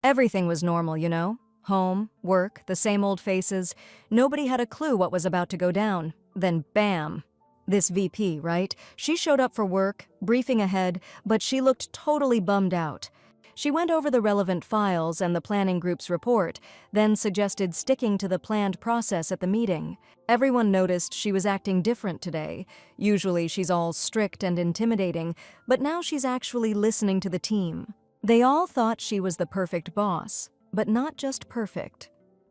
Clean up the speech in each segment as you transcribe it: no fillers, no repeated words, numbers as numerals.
Everything was normal, you know? Home, work, the same old faces. Nobody had a clue what was about to go down. Then bam! This VP, right? She showed up for work, briefing ahead, but she looked totally bummed out. She went over the relevant files and the planning group's report, then suggested sticking to the planned process at the meeting. Everyone noticed she was acting different today. Usually she's all strict and intimidating, but now she's actually listening to the team. They all thought she was the perfect boss, but not just perfect.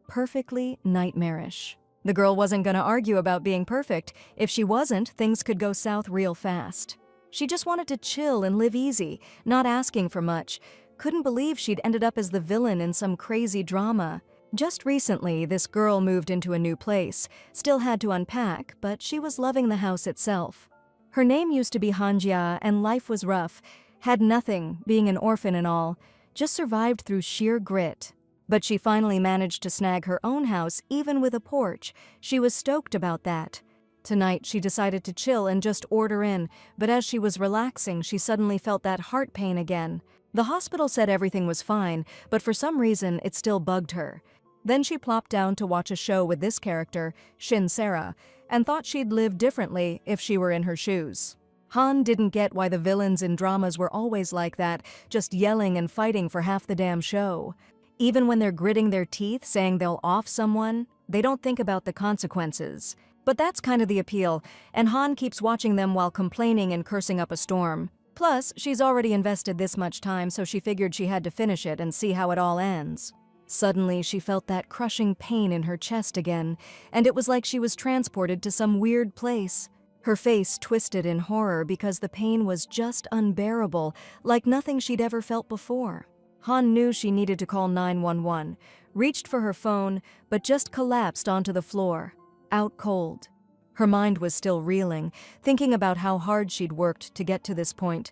Perfectly nightmarish. The girl wasn't gonna argue about being perfect. If she wasn't, things could go south real fast. She just wanted to chill and live easy, not asking for much. Couldn't believe she'd ended up as the villain in some crazy drama. Just recently, this girl moved into a new place, still had to unpack, but she was loving the house itself. Her name used to be Hanjia, and life was rough. Had nothing, being an orphan and all. Just survived through sheer grit. But she finally managed to snag her own house, even with a porch. She was stoked about that. Tonight, she decided to chill and just order in, but as she was relaxing, she suddenly felt that heart pain again. The hospital said everything was fine, but for some reason, it still bugged her. Then she plopped down to watch a show with this character, Shin Sarah, and thought she'd live differently if she were in her shoes. Han didn't get why the villains in dramas were always like that, just yelling and fighting for half the damn show. Even when they're gritting their teeth saying they'll off someone, they don't think about the consequences. But that's kind of the appeal, and Han keeps watching them while complaining and cursing up a storm. Plus, she's already invested this much time, so she figured she had to finish it and see how it all ends. Suddenly, she felt that crushing pain in her chest again, and it was like she was transported to some weird place. Her face twisted in horror because the pain was just unbearable, like nothing she'd ever felt before. Han knew she needed to call 911, reached for her phone, but just collapsed onto the floor, out cold. Her mind was still reeling, thinking about how hard she'd worked to get to this point.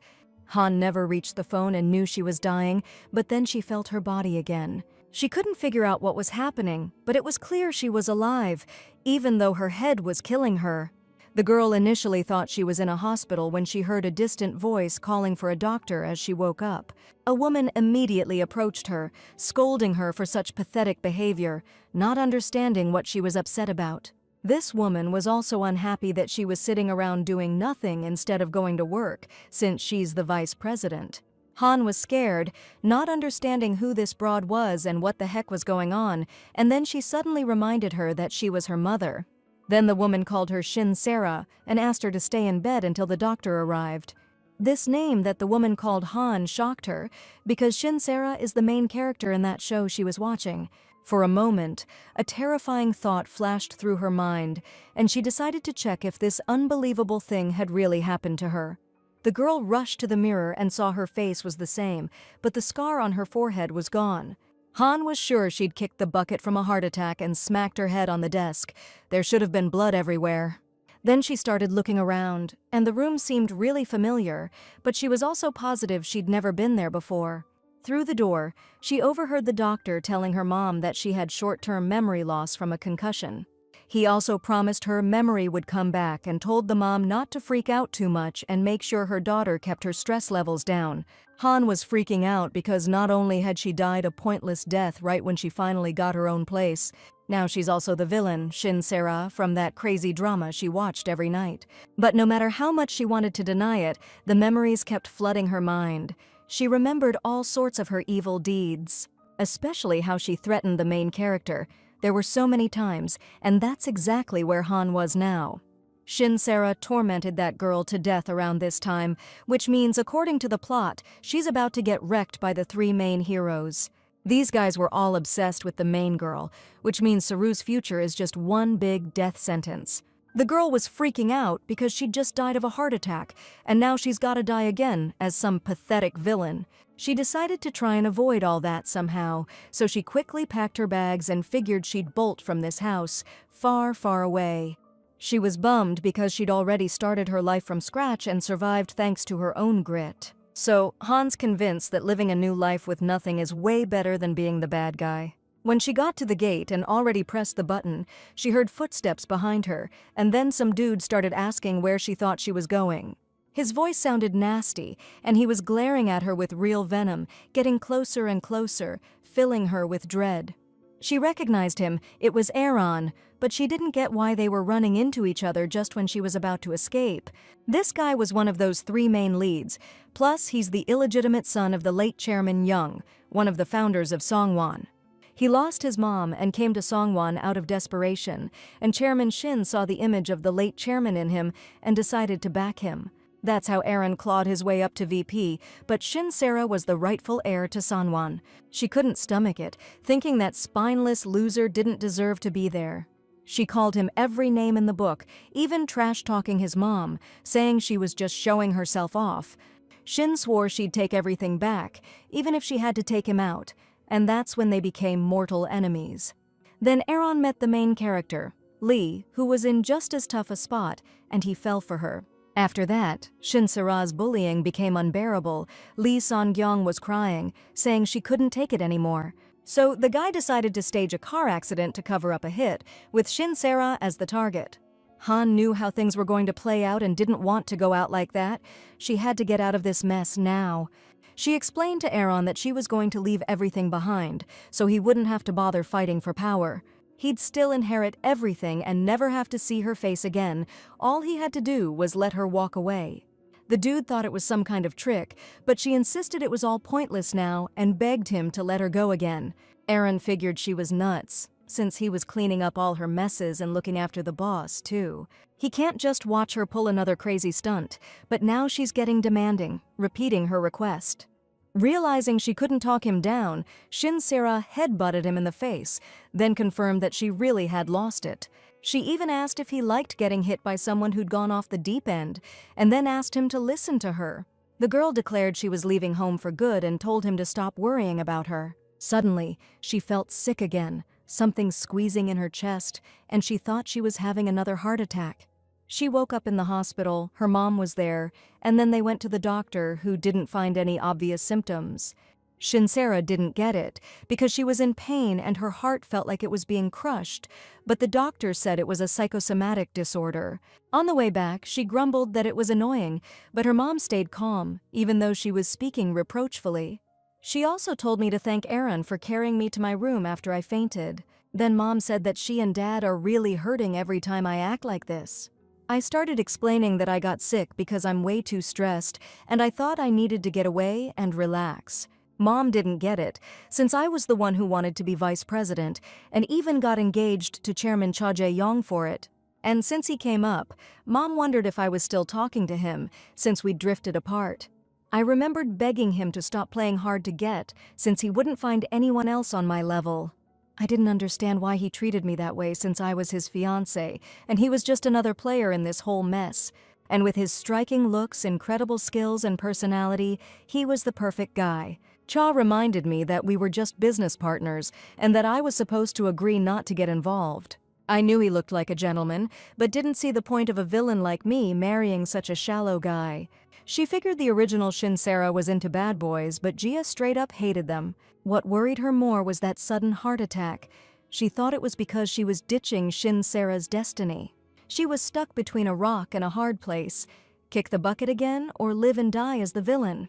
Han never reached the phone and knew she was dying, but then she felt her body again. She couldn't figure out what was happening, but it was clear she was alive, even though her head was killing her. The girl initially thought she was in a hospital when she heard a distant voice calling for a doctor as she woke up. A woman immediately approached her, scolding her for such pathetic behavior, not understanding what she was upset about. This woman was also unhappy that she was sitting around doing nothing instead of going to work, since she's the vice president. Han was scared, not understanding who this broad was and what the heck was going on, and then she suddenly reminded her that she was her mother. Then the woman called her Shin Sarah and asked her to stay in bed until the doctor arrived. This name that the woman called Han shocked her, because Shin Sarah is the main character in that show she was watching. For a moment, a terrifying thought flashed through her mind, and she decided to check if this unbelievable thing had really happened to her. The girl rushed to the mirror and saw her face was the same, but the scar on her forehead was gone. Han was sure she'd kicked the bucket from a heart attack and smacked her head on the desk. There should have been blood everywhere. Then she started looking around, and the room seemed really familiar, but she was also positive she'd never been there before. Through the door, she overheard the doctor telling her mom that she had short-term memory loss from a concussion. He also promised her memory would come back and told the mom not to freak out too much and make sure her daughter kept her stress levels down. Han was freaking out because not only had she died a pointless death right when she finally got her own place, now she's also the villain, Shin Sarah, from that crazy drama she watched every night. But no matter how much she wanted to deny it, the memories kept flooding her mind. She remembered all sorts of her evil deeds, especially how she threatened the main character. There were so many times, and that's exactly where Han was now. Shin Sarah tormented that girl to death around this time, which means, according to the plot, she's about to get wrecked by the three main heroes. These guys were all obsessed with the main girl, which means Saru's future is just one big death sentence. The girl was freaking out because she'd just died of a heart attack, and now she's gotta die again as some pathetic villain. She decided to try and avoid all that somehow, so she quickly packed her bags and figured she'd bolt from this house, far, far away. She was bummed because she'd already started her life from scratch and survived thanks to her own grit. So, Han's convinced that living a new life with nothing is way better than being the bad guy. When she got to the gate and already pressed the button, she heard footsteps behind her, and then some dude started asking where she thought she was going. His voice sounded nasty, and he was glaring at her with real venom, getting closer and closer, filling her with dread. She recognized him, it was Aaron, but she didn't get why they were running into each other just when she was about to escape. This guy was one of those three main leads, plus he's the illegitimate son of the late Chairman Young, one of the founders of Songwon. He lost his mom and came to Songwon out of desperation, and Chairman Shin saw the image of the late chairman in him and decided to back him. That's how Aaron clawed his way up to VP, but Shin Sera was the rightful heir to Songwon. She couldn't stomach it, thinking that spineless loser didn't deserve to be there. She called him every name in the book, even trash-talking his mom, saying she was just showing herself off. Shin swore she'd take everything back, even if she had to take him out, and that's when they became mortal enemies. Then Aaron met the main character, Lee, who was in just as tough a spot, and he fell for her. After that, Shin Sera's bullying became unbearable. Lee Song-gyong was crying, saying she couldn't take it anymore. So the guy decided to stage a car accident to cover up a hit, with Shin Sera as the target. Han knew how things were going to play out and didn't want to go out like that. She had to get out of this mess now. She explained to Aaron that she was going to leave everything behind, so he wouldn't have to bother fighting for power. He'd still inherit everything and never have to see her face again. All he had to do was let her walk away. The dude thought it was some kind of trick, but she insisted it was all pointless now and begged him to let her go again. Aaron figured she was nuts, since he was cleaning up all her messes and looking after the boss, too. He can't just watch her pull another crazy stunt, but now she's getting demanding, repeating her request. Realizing she couldn't talk him down, Shin Sera headbutted him in the face, then confirmed that she really had lost it. She even asked if he liked getting hit by someone who'd gone off the deep end, and then asked him to listen to her. The girl declared she was leaving home for good and told him to stop worrying about her. Suddenly, she felt sick again, something squeezing in her chest, and she thought she was having another heart attack. She woke up in the hospital, her mom was there, and then they went to the doctor, who didn't find any obvious symptoms. Shin Sera didn't get it, because she was in pain and her heart felt like it was being crushed, but the doctor said it was a psychosomatic disorder. On the way back, she grumbled that it was annoying, but her mom stayed calm, even though she was speaking reproachfully. She also told me to thank Aaron for carrying me to my room after I fainted. Then Mom said that she and Dad are really hurting every time I act like this. I started explaining that I got sick because I'm way too stressed, and I thought I needed to get away and relax. Mom didn't get it, since I was the one who wanted to be vice president, and even got engaged to Chairman Cha Jae-yong for it. And since he came up, Mom wondered if I was still talking to him, since we'd drifted apart. I remembered begging him to stop playing hard to get, since he wouldn't find anyone else on my level. I didn't understand why he treated me that way since I was his fiancé, and he was just another player in this whole mess. And with his striking looks, incredible skills, and personality, he was the perfect guy. Cha reminded me that we were just business partners, and that I was supposed to agree not to get involved. I knew he looked like a gentleman, but didn't see the point of a villain like me marrying such a shallow guy. She figured the original Shin Sera was into bad boys, but Gia straight up hated them. What worried her more was that sudden heart attack. She thought it was because she was ditching Shin Sera's destiny. She was stuck between a rock and a hard place. Kick the bucket again or live and die as the villain.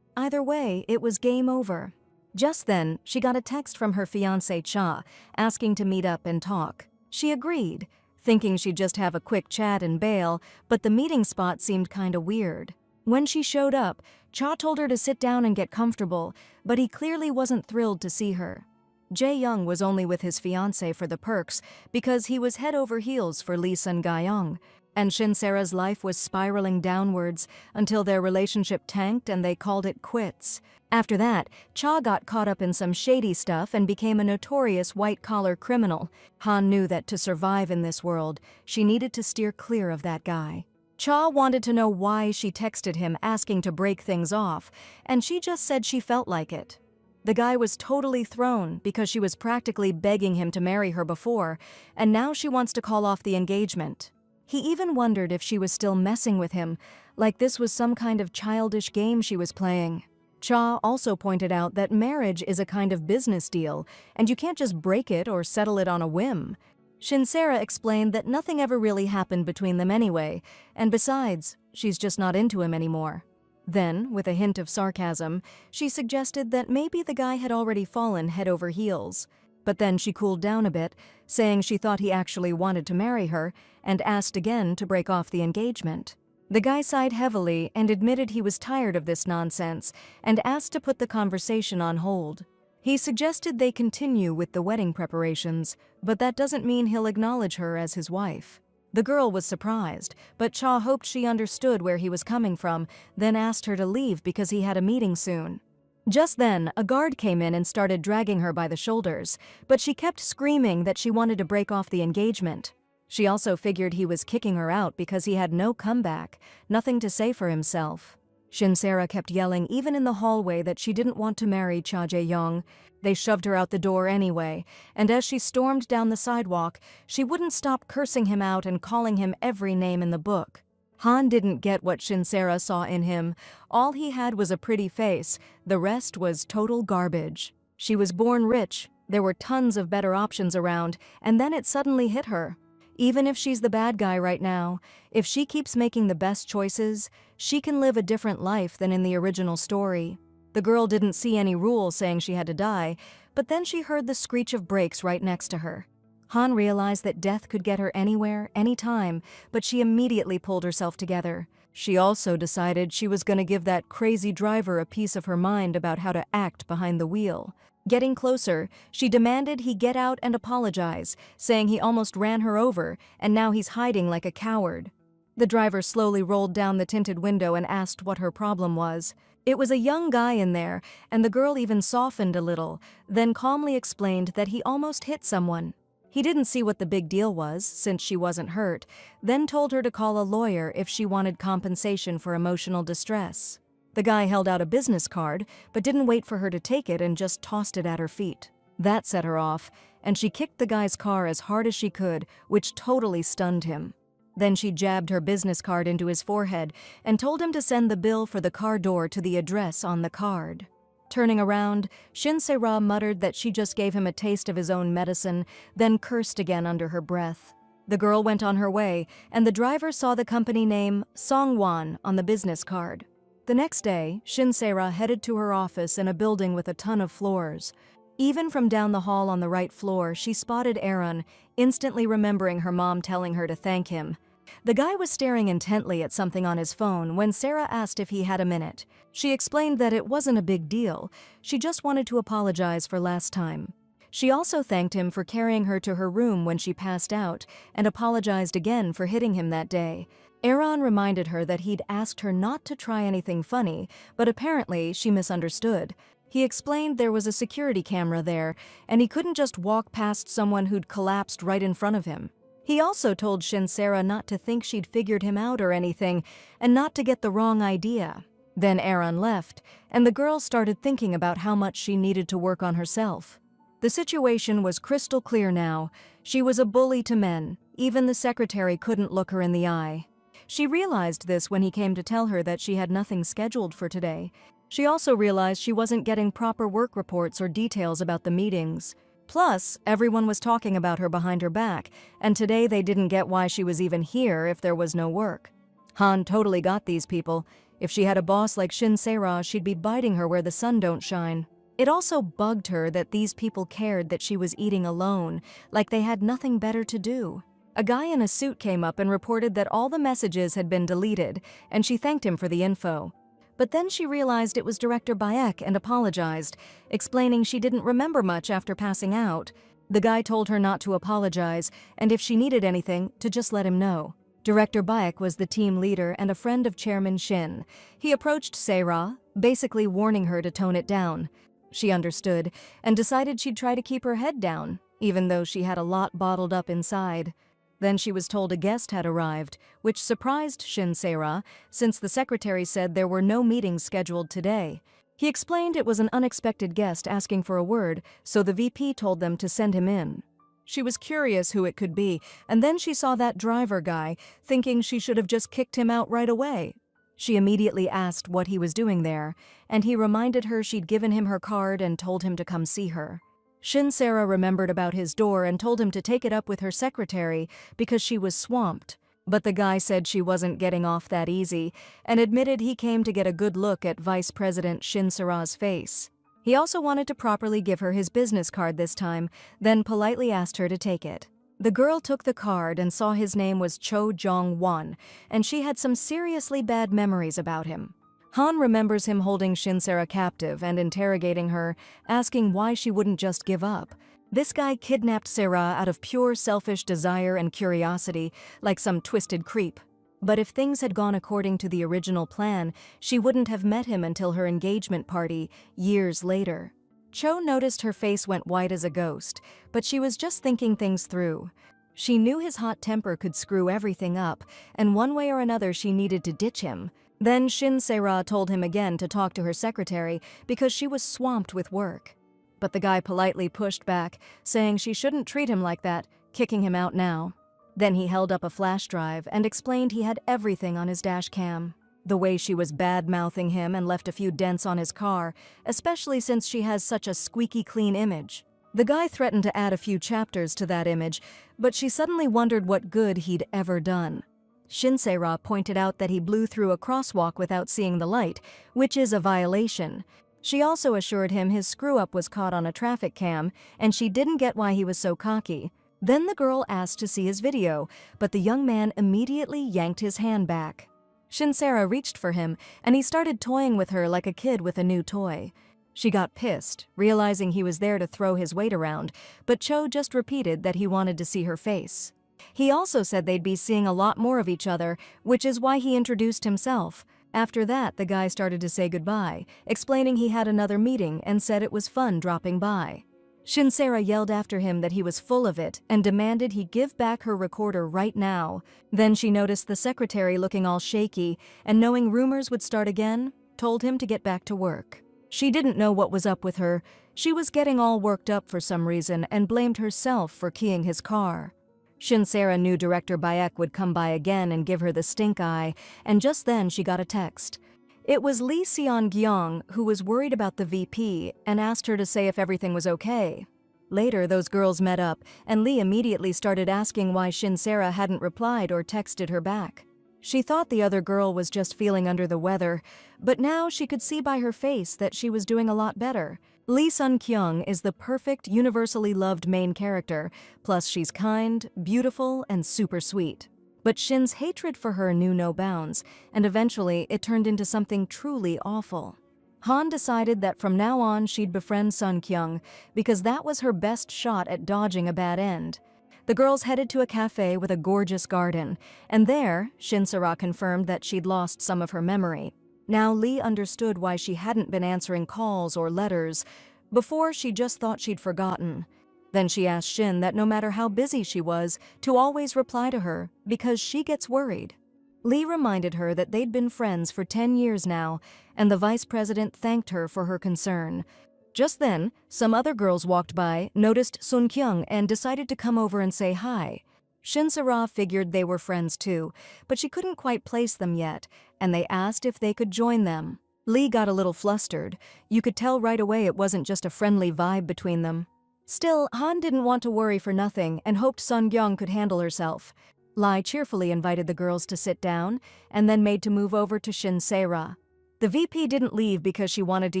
Either way, it was game over. Just then, she got a text from her fiancé Cha, asking to meet up and talk. She agreed, thinking she'd just have a quick chat and bail, but the meeting spot seemed kinda weird. When she showed up, Cha told her to sit down and get comfortable, but he clearly wasn't thrilled to see her. Jae-young was only with his fiancé for the perks because he was head over heels for Lee Sun-gayoung, and Shin Sera's life was spiraling downwards until their relationship tanked and they called it quits. After that, Cha got caught up in some shady stuff and became a notorious white-collar criminal. Han knew that to survive in this world, she needed to steer clear of that guy. Cha wanted to know why she texted him asking to break things off, and she just said she felt like it. The guy was totally thrown because she was practically begging him to marry her before, and now she wants to call off the engagement. He even wondered if she was still messing with him, like this was some kind of childish game she was playing. Cha also pointed out that marriage is a kind of business deal, and you can't just break it or settle it on a whim. Shin Sera explained that nothing ever really happened between them anyway, and besides, she's just not into him anymore. Then, with a hint of sarcasm, she suggested that maybe the guy had already fallen head over heels. But then she cooled down a bit, saying she thought he actually wanted to marry her, and asked again to break off the engagement. The guy sighed heavily and admitted he was tired of this nonsense and asked to put the conversation on hold. He suggested they continue with the wedding preparations, but that doesn't mean he'll acknowledge her as his wife. The girl was surprised, but Cha hoped she understood where he was coming from, then asked her to leave because he had a meeting soon. Just then, a guard came in and started dragging her by the shoulders, but she kept screaming that she wanted to break off the engagement. She also figured he was kicking her out because he had no comeback, nothing to say for himself. Shinsera kept yelling even in the hallway that she didn't want to marry Cha Jae-young. They shoved her out the door anyway, and as she stormed down the sidewalk, she wouldn't stop cursing him out and calling him every name in the book. Han didn't get what Shinsera saw in him. All he had was a pretty face, the rest was total garbage. She was born rich, there were tons of better options around, and then it suddenly hit her. Even if she's the bad guy right now, if she keeps making the best choices, she can live a different life than in the original story. The girl didn't see any rule saying she had to die, but then she heard the screech of brakes right next to her. Han realized that death could get her anywhere, anytime, but she immediately pulled herself together. She also decided she was going to give that crazy driver a piece of her mind about how to act behind the wheel. Getting closer, she demanded he get out and apologize, saying he almost ran her over and now he's hiding like a coward. The driver slowly rolled down the tinted window and asked what her problem was. It was a young guy in there, and the girl even softened a little, then calmly explained that he almost hit someone. He didn't see what the big deal was, since she wasn't hurt, then told her to call a lawyer if she wanted compensation for emotional distress. The guy held out a business card, but didn't wait for her to take it and just tossed it at her feet. That set her off, and she kicked the guy's car as hard as she could, which totally stunned him. Then she jabbed her business card into his forehead and told him to send the bill for the car door to the address on the card. Turning around, Shinsera muttered that she just gave him a taste of his own medicine, then cursed again under her breath. The girl went on her way, and the driver saw the company name Songwon on the business card. The next day, Shinsera headed to her office in a building with a ton of floors. Even from down the hall on the right floor, she spotted Aaron, instantly remembering her mom telling her to thank him. The guy was staring intently at something on his phone when Sarah asked if he had a minute. She explained that it wasn't a big deal, she just wanted to apologize for last time. She also thanked him for carrying her to her room when she passed out and apologized again for hitting him that day. Aaron reminded her that he'd asked her not to try anything funny, but apparently she misunderstood. He explained there was a security camera there, and he couldn't just walk past someone who'd collapsed right in front of him. He also told Shinsera not to think she'd figured him out or anything, and not to get the wrong idea. Then Aaron left, and the girl started thinking about how much she needed to work on herself. The situation was crystal clear now. She was a bully to men. Even the secretary couldn't look her in the eye. She realized this when he came to tell her that she had nothing scheduled for today. She also realized she wasn't getting proper work reports or details about the meetings. Plus, everyone was talking about her behind her back, and today they didn't get why she was even here if there was no work. Han totally got these people. If she had a boss like Shinsera, she'd be biting her where the sun don't shine. It also bugged her that these people cared that she was eating alone, like they had nothing better to do. A guy in a suit came up and reported that all the messages had been deleted, and she thanked him for the info. But then she realized it was Director Bayek and apologized, explaining she didn't remember much after passing out. The guy told her not to apologize, and if she needed anything, to just let him know. Director Bayek was the team leader and a friend of Chairman Shin. He approached Sarah, basically warning her to tone it down. She understood, and decided she'd try to keep her head down, even though she had a lot bottled up inside. Then she was told a guest had arrived, which surprised Shinsera, since the secretary said there were no meetings scheduled today. He explained it was an unexpected guest asking for a word, so the VP told them to send him in. She was curious who it could be, and then she saw that driver guy, thinking she should have just kicked him out right away. She immediately asked what he was doing there, and he reminded her she'd given him her card and told him to come see her. Shinsera remembered about his door and told him to take it up with her secretary because she was swamped. But the guy said she wasn't getting off that easy and admitted he came to get a good look at Vice President Shin Se-ra's face. He also wanted to properly give her his business card this time, then politely asked her to take it. The girl took the card and saw his name was Cho Jong-won, and she had some seriously bad memories about him. Han remembers him holding Shin Se-ra captive and interrogating her, asking why she wouldn't just give up. This guy kidnapped Se-ra out of pure selfish desire and curiosity, like some twisted creep. But if things had gone according to the original plan, she wouldn't have met him until her engagement party, years later. Cho noticed her face went white as a ghost, but she was just thinking things through. She knew his hot temper could screw everything up, and one way or another she needed to ditch him. Then Shin Se-ra told him again to talk to her secretary because she was swamped with work. But the guy politely pushed back, saying she shouldn't treat him like that, kicking him out now. Then he held up a flash drive and explained he had everything on his dash cam. The way she was bad-mouthing him and left a few dents on his car, especially since she has such a squeaky clean image. The guy threatened to add a few chapters to that image, but she suddenly wondered what good he'd ever done. Shin Se-ra pointed out that he blew through a crosswalk without seeing the light, which is a violation. She also assured him his screw-up was caught on a traffic cam, and she didn't get why he was so cocky. Then the girl asked to see his video, but the young man immediately yanked his hand back. Shin Se-ra reached for him, and he started toying with her like a kid with a new toy. She got pissed, realizing he was there to throw his weight around, but Cho just repeated that he wanted to see her face. He also said they'd be seeing a lot more of each other, which is why he introduced himself. After that, the guy started to say goodbye, explaining he had another meeting and said it was fun dropping by. Shin Se-ra yelled after him that he was full of it and demanded he give back her recorder right now. Then she noticed the secretary looking all shaky and, knowing rumors would start again, told him to get back to work. She didn't know what was up with her. She was getting all worked up for some reason and blamed herself for keying his car. Shin Se-ra knew Director Bayek would come by again and give her the stink eye, and just then she got a text. It was Lee Seon-gyong, who was worried about the VP and asked her to say if everything was okay. Later, those girls met up, and Lee immediately started asking why Shin Se-ra hadn't replied or texted her back. She thought the other girl was just feeling under the weather, but now she could see by her face that she was doing a lot better. Lee Sun-kyung is the perfect, universally loved main character, plus she's kind, beautiful, and super sweet. But Shin's hatred for her knew no bounds, and eventually it turned into something truly awful. Han decided that from now on she'd befriend Sun-kyung because that was her best shot at dodging a bad end. The girls headed to a cafe with a gorgeous garden, and there, Shin Se-ra confirmed that she'd lost some of her memory. Now Lee understood why she hadn't been answering calls or letters. Before, she just thought she'd forgotten. Then she asked Shin that no matter how busy she was, to always reply to her, because she gets worried. Lee reminded her that they'd been friends for 10 years now, and the vice president thanked her for her concern. Just then, some other girls walked by, noticed Sun-kyung, and decided to come over and say hi. Shin Se-ra figured they were friends too, but she couldn't quite place them yet, and they asked if they could join them. Lee got a little flustered. You could tell right away it wasn't just a friendly vibe between them. Still, Han didn't want to worry for nothing and hoped Sun-kyung could handle herself. Lee cheerfully invited the girls to sit down and then made to move over to Shin Se-ra. The VP didn't leave because she wanted to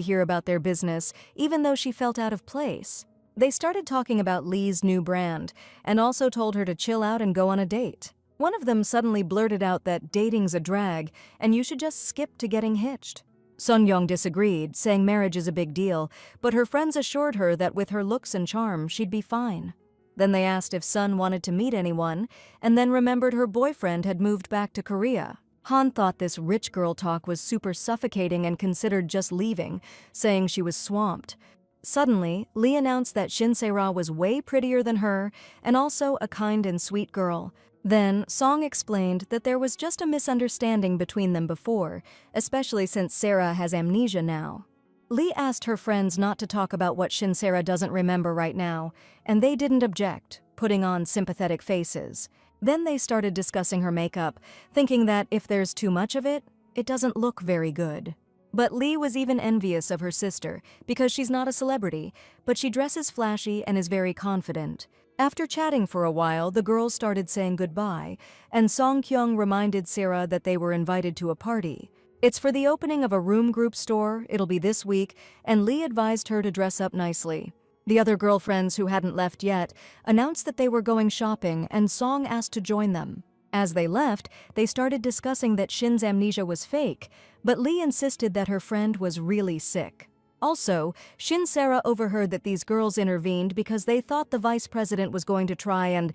hear about their business, even though she felt out of place. They started talking about Lee's new brand and also told her to chill out and go on a date. One of them suddenly blurted out that dating's a drag and you should just skip to getting hitched. Sun-young disagreed, saying marriage is a big deal, but her friends assured her that with her looks and charm, she'd be fine. Then they asked if Sun wanted to meet anyone, and then remembered her boyfriend had moved back to Korea. Han thought this rich girl talk was super suffocating and considered just leaving, saying she was swamped. Suddenly, Lee announced that Shin Se-ra was way prettier than her, and also a kind and sweet girl. Then, Song explained that there was just a misunderstanding between them before, especially since Sarah has amnesia now. Lee asked her friends not to talk about what Shin Se-ra doesn't remember right now, and they didn't object, putting on sympathetic faces. Then they started discussing her makeup, thinking that if there's too much of it, it doesn't look very good. But Lee was even envious of her sister, because she's not a celebrity, but she dresses flashy and is very confident. After chatting for a while, the girls started saying goodbye, and Song Kyung reminded Sarah that they were invited to a party. It's for the opening of a room group store, it'll be this week, and Lee advised her to dress up nicely. The other girlfriends who hadn't left yet announced that they were going shopping, and Song asked to join them. As they left, they started discussing that Shin's amnesia was fake, but Lee insisted that her friend was really sick. Also, Shin Sarah overheard that these girls intervened because they thought the vice president was going to try and,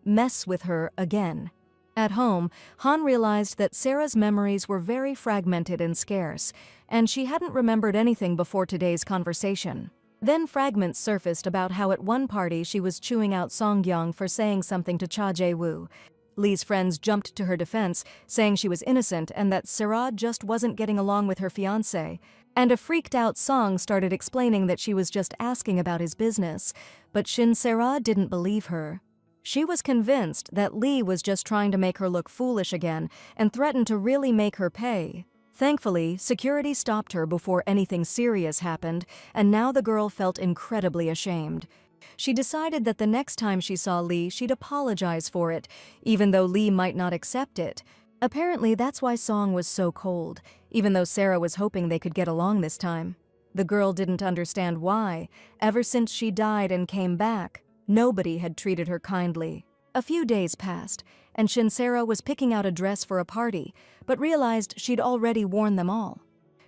mess with her again. At home, Han realized that Sarah's memories were very fragmented and scarce, and she hadn't remembered anything before today's conversation. Then fragments surfaced about how at one party she was chewing out Song-gyong for saying something to Cha Jae-woo. Lee's friends jumped to her defense, saying she was innocent and that Sarah just wasn't getting along with her fiancé. And a freaked-out Song started explaining that she was just asking about his business, but Shin Sarah didn't believe her. She was convinced that Lee was just trying to make her look foolish again and threatened to really make her pay. Thankfully, security stopped her before anything serious happened, and now the girl felt incredibly ashamed. She decided that the next time she saw Lee, she'd apologize for it, even though Lee might not accept it. Apparently, that's why Song was so cold, even though Sarah was hoping they could get along this time. The girl didn't understand why. Ever since she died and came back, nobody had treated her kindly. A few days passed, and Shin Sarah was picking out a dress for a party, but realized she'd already worn them all.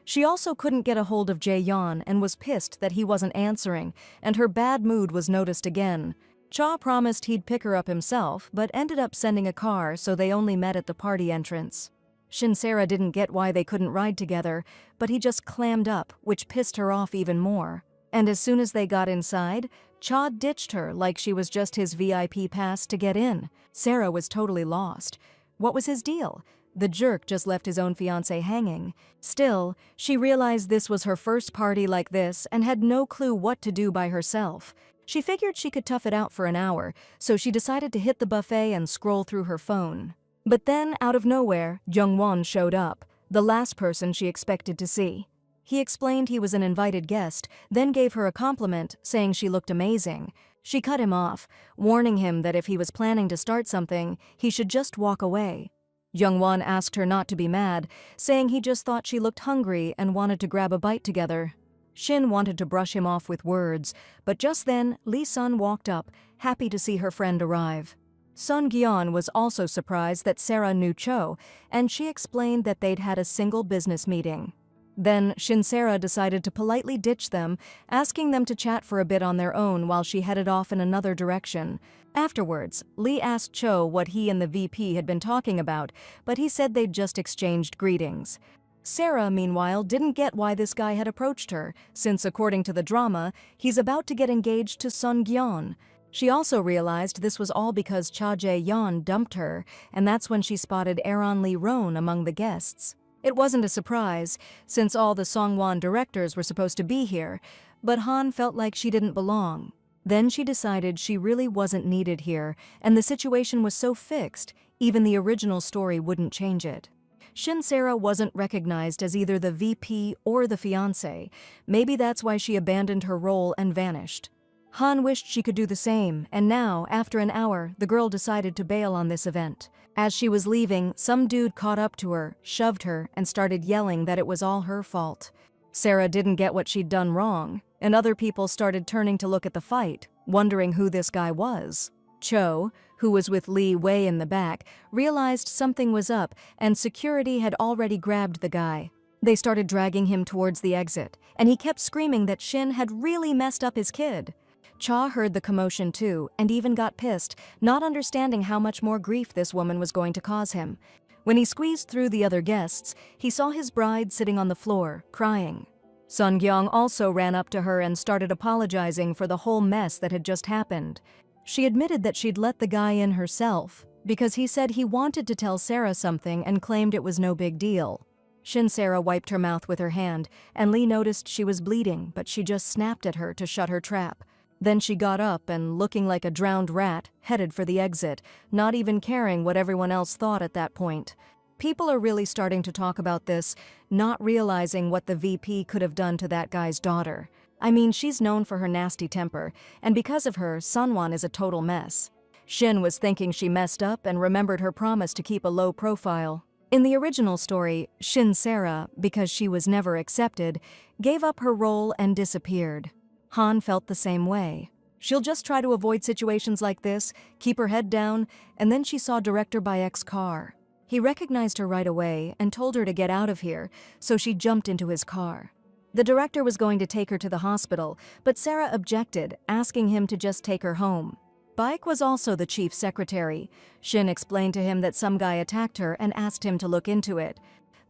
She also couldn't get a hold of Jae-yeon and was pissed that he wasn't answering, and her bad mood was noticed again. Cha promised he'd pick her up himself, but ended up sending a car, so they only met at the party entrance. Shin Sarah didn't get why they couldn't ride together, but he just clammed up, which pissed her off even more. And as soon as they got inside, Cha ditched her like she was just his VIP pass to get in. Sarah was totally lost. What was his deal? The jerk just left his own fiancé hanging. Still, she realized this was her first party like this and had no clue what to do by herself. She figured she could tough it out for an hour, so she decided to hit the buffet and scroll through her phone. But then, out of nowhere, Jung-won showed up, the last person she expected to see. He explained he was an invited guest, then gave her a compliment, saying she looked amazing. She cut him off, warning him that if he was planning to start something, he should just walk away. Jung-won asked her not to be mad, saying he just thought she looked hungry and wanted to grab a bite together. Shin wanted to brush him off with words, but just then, Lee Sun walked up, happy to see her friend arrive. Sun Gyeon was also surprised that Sarah knew Cho, and she explained that they'd had a single business meeting. Then Shin Sarah decided to politely ditch them, asking them to chat for a bit on their own while she headed off in another direction. Afterwards, Lee asked Cho what he and the VP had been talking about, but he said they'd just exchanged greetings. Sarah, meanwhile, didn't get why this guy had approached her, since according to the drama, he's about to get engaged to Sun Gyeon. She also realized this was all because Cha Jae-yeon dumped her, and that's when she spotted Aaron Lee Rohn among the guests. It wasn't a surprise, since all the Songwon directors were supposed to be here, but Han felt like she didn't belong. Then she decided she really wasn't needed here, and the situation was so fixed, even the original story wouldn't change it. Shin Sarah wasn't recognized as either the VP or the fiancé. Maybe that's why she abandoned her role and vanished. Han wished she could do the same, and now, after an hour, the girl decided to bail on this event. As she was leaving, some dude caught up to her, shoved her, and started yelling that it was all her fault. Sarah didn't get what she'd done wrong, and other people started turning to look at the fight, wondering who this guy was. Cho, who was with Lee way in the back, realized something was up, and security had already grabbed the guy. They started dragging him towards the exit, and he kept screaming that Shin had really messed up his kid. Cha heard the commotion too, and even got pissed, not understanding how much more grief this woman was going to cause him. When he squeezed through the other guests, he saw his bride sitting on the floor, crying. Sun Gyeong also ran up to her and started apologizing for the whole mess that had just happened. She admitted that she'd let the guy in herself, because he said he wanted to tell Sarah something and claimed it was no big deal. Shin Sarah wiped her mouth with her hand, and Lee noticed she was bleeding, but she just snapped at her to shut her trap. Then she got up and, looking like a drowned rat, headed for the exit, not even caring what everyone else thought at that point. People are really starting to talk about this, not realizing what the VP could have done to that guy's daughter. I mean, she's known for her nasty temper, and because of her, Sunwon is a total mess. Shin was thinking she messed up and remembered her promise to keep a low profile. In the original story, Shin Sera, because she was never accepted, gave up her role and disappeared. Han felt the same way. She'll just try to avoid situations like this, keep her head down, and then she saw Director Bayek's car. He recognized her right away and told her to get out of here, so she jumped into his car. The director was going to take her to the hospital, but Sarah objected, asking him to just take her home. Baek was also the chief secretary. Shin explained to him that some guy attacked her and asked him to look into it.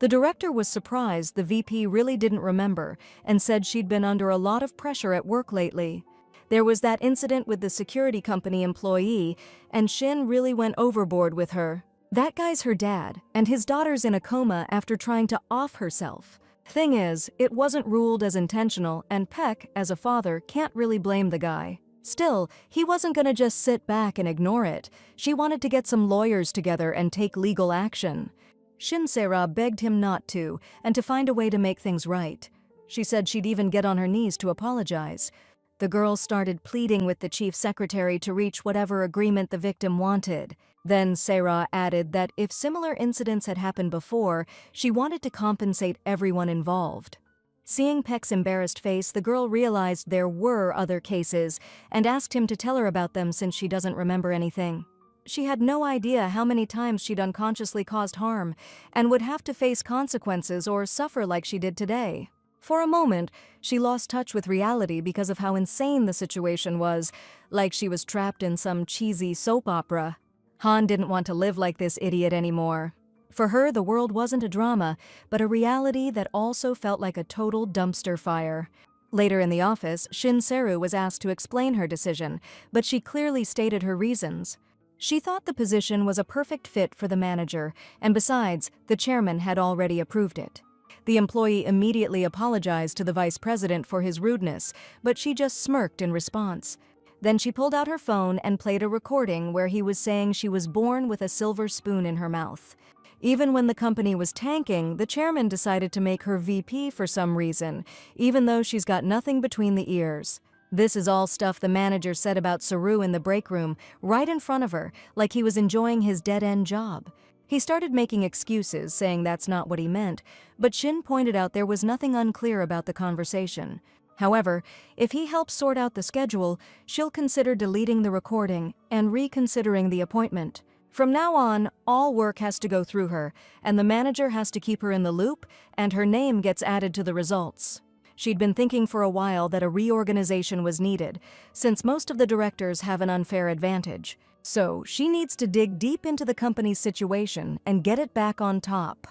The director was surprised the VP really didn't remember and said she'd been under a lot of pressure at work lately. There was that incident with the security company employee, and Shin really went overboard with her. That guy's her dad, and his daughter's in a coma after trying to off herself. Thing is, it wasn't ruled as intentional, and Peck, as a father, can't really blame the guy. Still, he wasn't gonna just sit back and ignore it. She wanted to get some lawyers together and take legal action. Shin Sera begged him not to, and to find a way to make things right. She said she'd even get on her knees to apologize. The girl started pleading with the chief secretary to reach whatever agreement the victim wanted. Then Sera added that if similar incidents had happened before, she wanted to compensate everyone involved. Seeing Peck's embarrassed face, the girl realized there were other cases and asked him to tell her about them since she doesn't remember anything. She had no idea how many times she'd unconsciously caused harm and would have to face consequences or suffer like she did today. For a moment, she lost touch with reality because of how insane the situation was, like she was trapped in some cheesy soap opera. Han didn't want to live like this idiot anymore. For her, the world wasn't a drama, but a reality that also felt like a total dumpster fire. Later in the office, Shin Seru was asked to explain her decision, but she clearly stated her reasons. She thought the position was a perfect fit for the manager, and besides, the chairman had already approved it. The employee immediately apologized to the vice president for his rudeness, but she just smirked in response. Then she pulled out her phone and played a recording where he was saying she was born with a silver spoon in her mouth. Even when the company was tanking, the chairman decided to make her VP for some reason, even though she's got nothing between the ears. This is all stuff the manager said about Saru in the break room, right in front of her, like he was enjoying his dead-end job. He started making excuses, saying that's not what he meant, but Shin pointed out there was nothing unclear about the conversation. However, if he helps sort out the schedule, she'll consider deleting the recording and reconsidering the appointment. From now on, all work has to go through her, and the manager has to keep her in the loop, and her name gets added to the results. She'd been thinking for a while that a reorganization was needed, since most of the directors have an unfair advantage. So she needs to dig deep into the company's situation and get it back on top.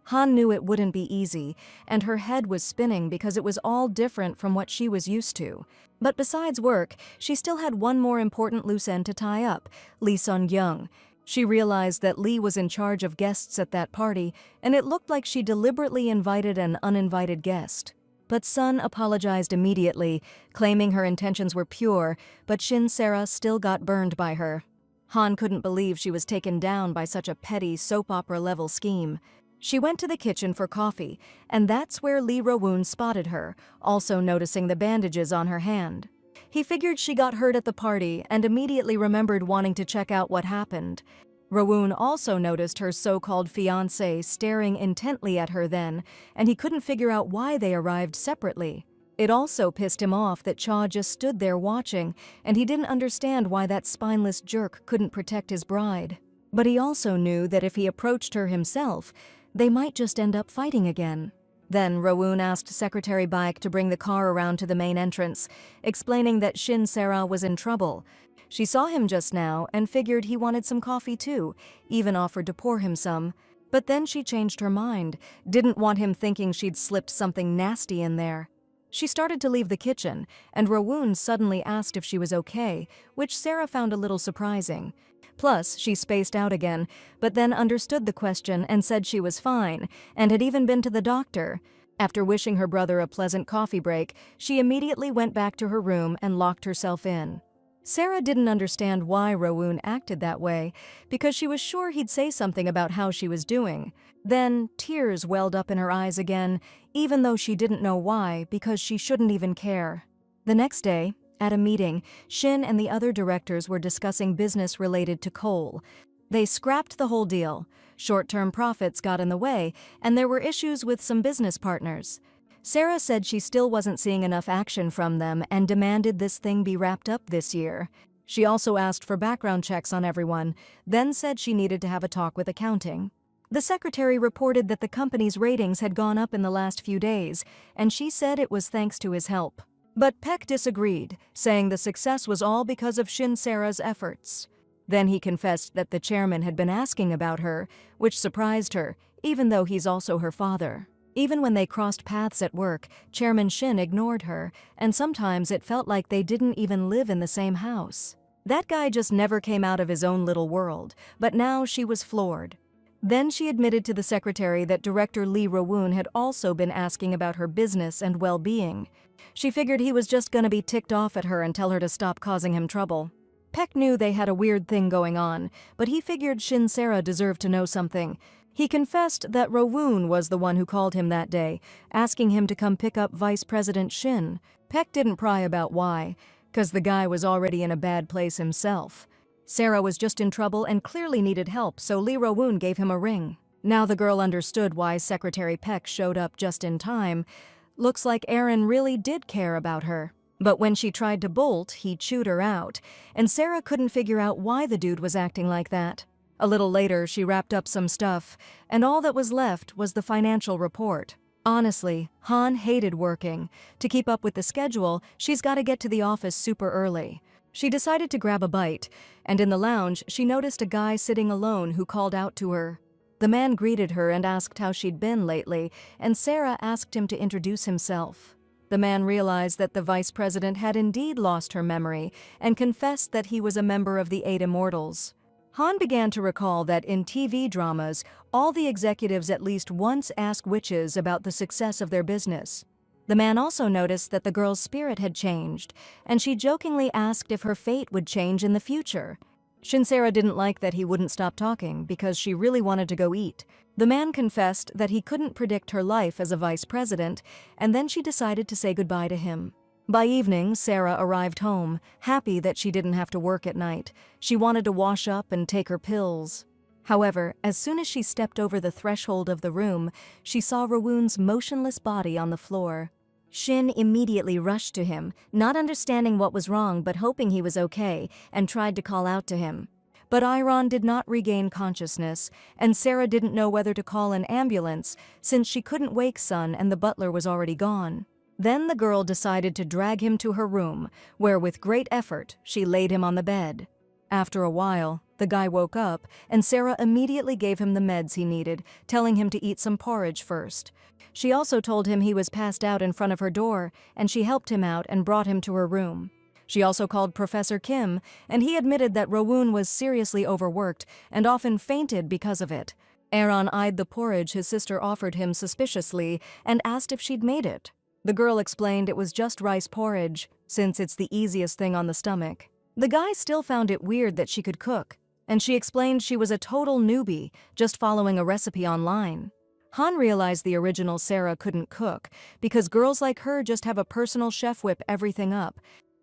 Han knew it wouldn't be easy, and her head was spinning because it was all different from what she was used to. But besides work, she still had one more important loose end to tie up, Lee Sun-young. She realized that Lee was in charge of guests at that party, and it looked like she deliberately invited an uninvited guest. But Sun apologized immediately, claiming her intentions were pure, but Shin Sera still got burned by her. Han couldn't believe she was taken down by such a petty soap opera-level scheme. She went to the kitchen for coffee, and that's where Lee Ro-woon spotted her, also noticing the bandages on her hand. He figured she got hurt at the party and immediately remembered wanting to check out what happened. Ro-woon also noticed her so-called fiancé staring intently at her then, and he couldn't figure out why they arrived separately. It also pissed him off that Cha just stood there watching, and he didn't understand why that spineless jerk couldn't protect his bride. But he also knew that if he approached her himself, they might just end up fighting again. Then Ro-woon asked Secretary Baek to bring the car around to the main entrance, explaining that Shin Sera was in trouble. She saw him just now and figured he wanted some coffee too, even offered to pour him some. But then she changed her mind, didn't want him thinking she'd slipped something nasty in there. She started to leave the kitchen, and Ro-woon suddenly asked if she was okay, which Sarah found a little surprising. Plus, she spaced out again, but then understood the question and said she was fine, and had even been to the doctor. After wishing her brother a pleasant coffee break, she immediately went back to her room and locked herself in. Sarah didn't understand why Ro-woon acted that way, because she was sure he'd say something about how she was doing. Then, tears welled up in her eyes again, even though she didn't know why, because she shouldn't even care. The next day, at a meeting, Shin and the other directors were discussing business related to coal. They scrapped the whole deal. Short-term profits got in the way, and there were issues with some business partners. Sarah said she still wasn't seeing enough action from them and demanded this thing be wrapped up this year. She also asked for background checks on everyone, then said she needed to have a talk with accounting. The secretary reported that the company's ratings had gone up in the last few days, and she said it was thanks to his help. But Peck disagreed, saying the success was all because of Shin Sarah's efforts. Then he confessed that the chairman had been asking about her, which surprised her, even though he's also her father. Even when they crossed paths at work, Chairman Shin ignored her, and sometimes it felt like they didn't even live in the same house. That guy just never came out of his own little world, but now she was floored. Then she admitted to the secretary that director Lee Ro-woon had also been asking about her business and well-being. She figured he was just gonna be ticked off at her and tell her to stop causing him trouble. Peck knew they had a weird thing going on, but he figured Shin Sarah deserved to know something. He confessed that Ro-woon was the one who called him that day, asking him to come pick up Vice President Shin. Peck didn't pry about why, 'cause the guy was already in a bad place himself. Sarah was just in trouble and clearly needed help, so Lee Ro-woon gave him a ring. Now the girl understood why Secretary Peck showed up just in time. Looks like Aaron really did care about her. But when she tried to bolt, he chewed her out, and Sarah couldn't figure out why the dude was acting like that. A little later, she wrapped up some stuff, and all that was left was the financial report. Honestly, Han hated working. To keep up with the schedule, she's got to get to the office super early. She decided to grab a bite, and in the lounge, she noticed a guy sitting alone who called out to her. The man greeted her and asked how she'd been lately, and Sarah asked him to introduce himself. The man realized that the vice president had indeed lost her memory and confessed that he was a member of the 8 Immortals. Han began to recall that in TV dramas, all the executives at least once ask witches about the success of their business. The man also noticed that the girl's spirit had changed, and she jokingly asked if her fate would change in the future. Shin Sarah didn't like that he wouldn't stop talking because she really wanted to go eat. The man confessed that he couldn't predict her life as a vice president, and then she decided to say goodbye to him. By evening, Sarah arrived home, happy that she didn't have to work at night. She wanted to wash up and take her pills. However, as soon as she stepped over the threshold of the room, she saw Ro-woon's motionless body on the floor. Shin immediately rushed to him, not understanding what was wrong but hoping he was okay, and tried to call out to him. But Iron did not regain consciousness, and Sarah didn't know whether to call an ambulance since she couldn't wake Sun and the butler was already gone. Then the girl decided to drag him to her room, where with great effort she laid him on the bed. After a while, the guy woke up, and Sarah immediately gave him the meds he needed, telling him to eat some porridge first. She also told him he was passed out in front of her door, and she helped him out and brought him to her room. She also called Professor Kim, and he admitted that Ro-woon was seriously overworked and often fainted because of it. Aaron eyed the porridge his sister offered him suspiciously and asked if she'd made it. The girl explained it was just rice porridge, since it's the easiest thing on the stomach. The guy still found it weird that she could cook, and she explained she was a total newbie, just following a recipe online. Han realized the original Sarah couldn't cook, because girls like her just have a personal chef whip everything up.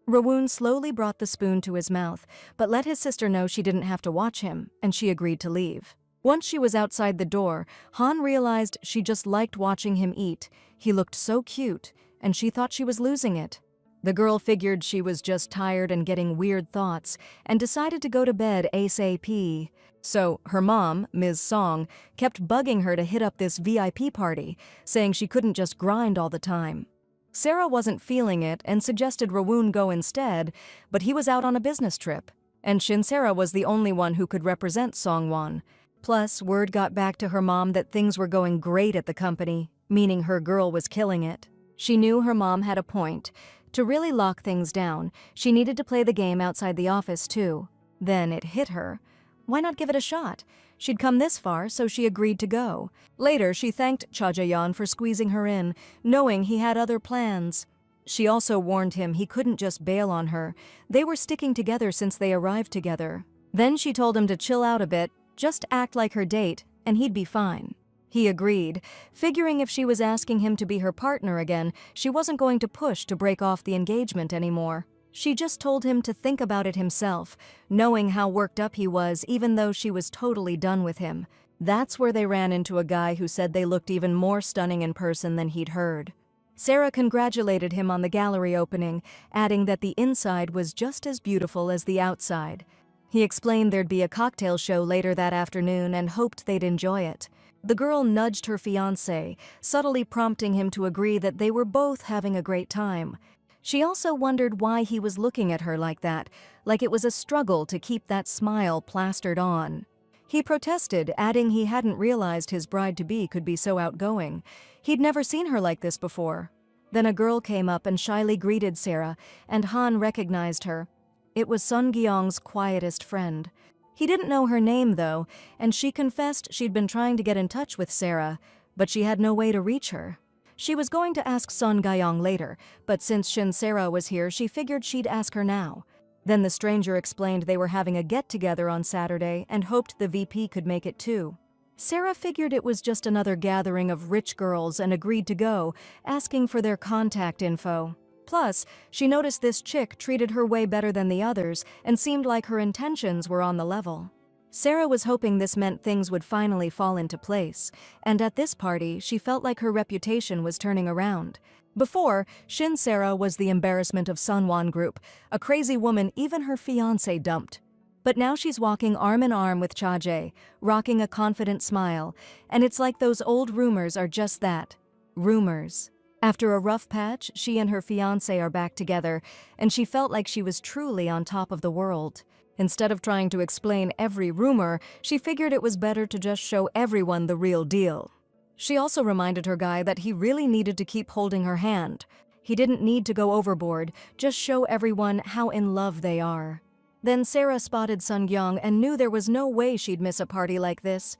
Ro-woon slowly brought the spoon to his mouth, but let his sister know she didn't have to watch him, and she agreed to leave. Once she was outside the door, Han realized she just liked watching him eat. He looked so cute, and she thought she was losing it. The girl figured she was just tired and getting weird thoughts, and decided to go to bed ASAP. So her mom, Ms. Song, kept bugging her to hit up this VIP party, saying she couldn't just grind all the time. Sarah wasn't feeling it and suggested Ro-woon go instead, but he was out on a business trip, and Shin Sarah was the only one who could represent Songwon. Plus, word got back to her mom that things were going great at the company, meaning her girl was killing it. She knew her mom had a point. To really lock things down, she needed to play the game outside the office too. Then it hit her. Why not give it a shot? She'd come this far, so she agreed to go. Later, she thanked Cha Jae-yeon for squeezing her in, knowing he had other plans. She also warned him he couldn't just bail on her. They were sticking together since they arrived together. Then she told him to chill out a bit, just act like her date, and he'd be fine. He agreed, figuring if she was asking him to be her partner again, she wasn't going to push to break off the engagement anymore. She just told him to think about it himself, knowing how worked up he was even though she was totally done with him. That's where they ran into a guy who said they looked even more stunning in person than he'd heard. Sarah congratulated him on the gallery opening, adding that the inside was just as beautiful as the outside. He explained there'd be a cocktail show later that afternoon and hoped they'd enjoy it. The girl nudged her fiancé, subtly prompting him to agree that they were both having a great time. She also wondered why he was looking at her like that, like it was a struggle to keep that smile plastered on. He protested, adding he hadn't realized his bride-to-be could be so outgoing. He'd never seen her like this before. Then a girl came up and shyly greeted Sarah, and Han recognized her. It was Sun Gyeong's quietest friend. He didn't know her name, though, and she confessed she'd been trying to get in touch with Sarah, but she had no way to reach her. She was going to ask Sun Gyeong later, but since Shin Sarah was here, she figured she'd ask her now. Then the stranger explained they were having a get-together on Saturday and hoped the VP could make it too. Sarah figured it was just another gathering of rich girls and agreed to go, asking for their contact info. Plus, she noticed this chick treated her way better than the others and seemed like her intentions were on the level. Sarah was hoping this meant things would finally fall into place, and at this party, she felt like her reputation was turning around. Before, Shin Sarah was the embarrassment of Sunwon Group, a crazy woman even her fiancé dumped. But now she's walking arm in arm with Cha Jae, rocking a confident smile, and it's like those old rumors are just that, rumors. After a rough patch, she and her fiancé are back together, and she felt like she was truly on top of the world. Instead of trying to explain every rumor, she figured it was better to just show everyone the real deal. She also reminded her guy that he really needed to keep holding her hand. He didn't need to go overboard, just show everyone how in love they are. Then Sarah spotted Sun Gyeong and knew there was no way she'd miss a party like this.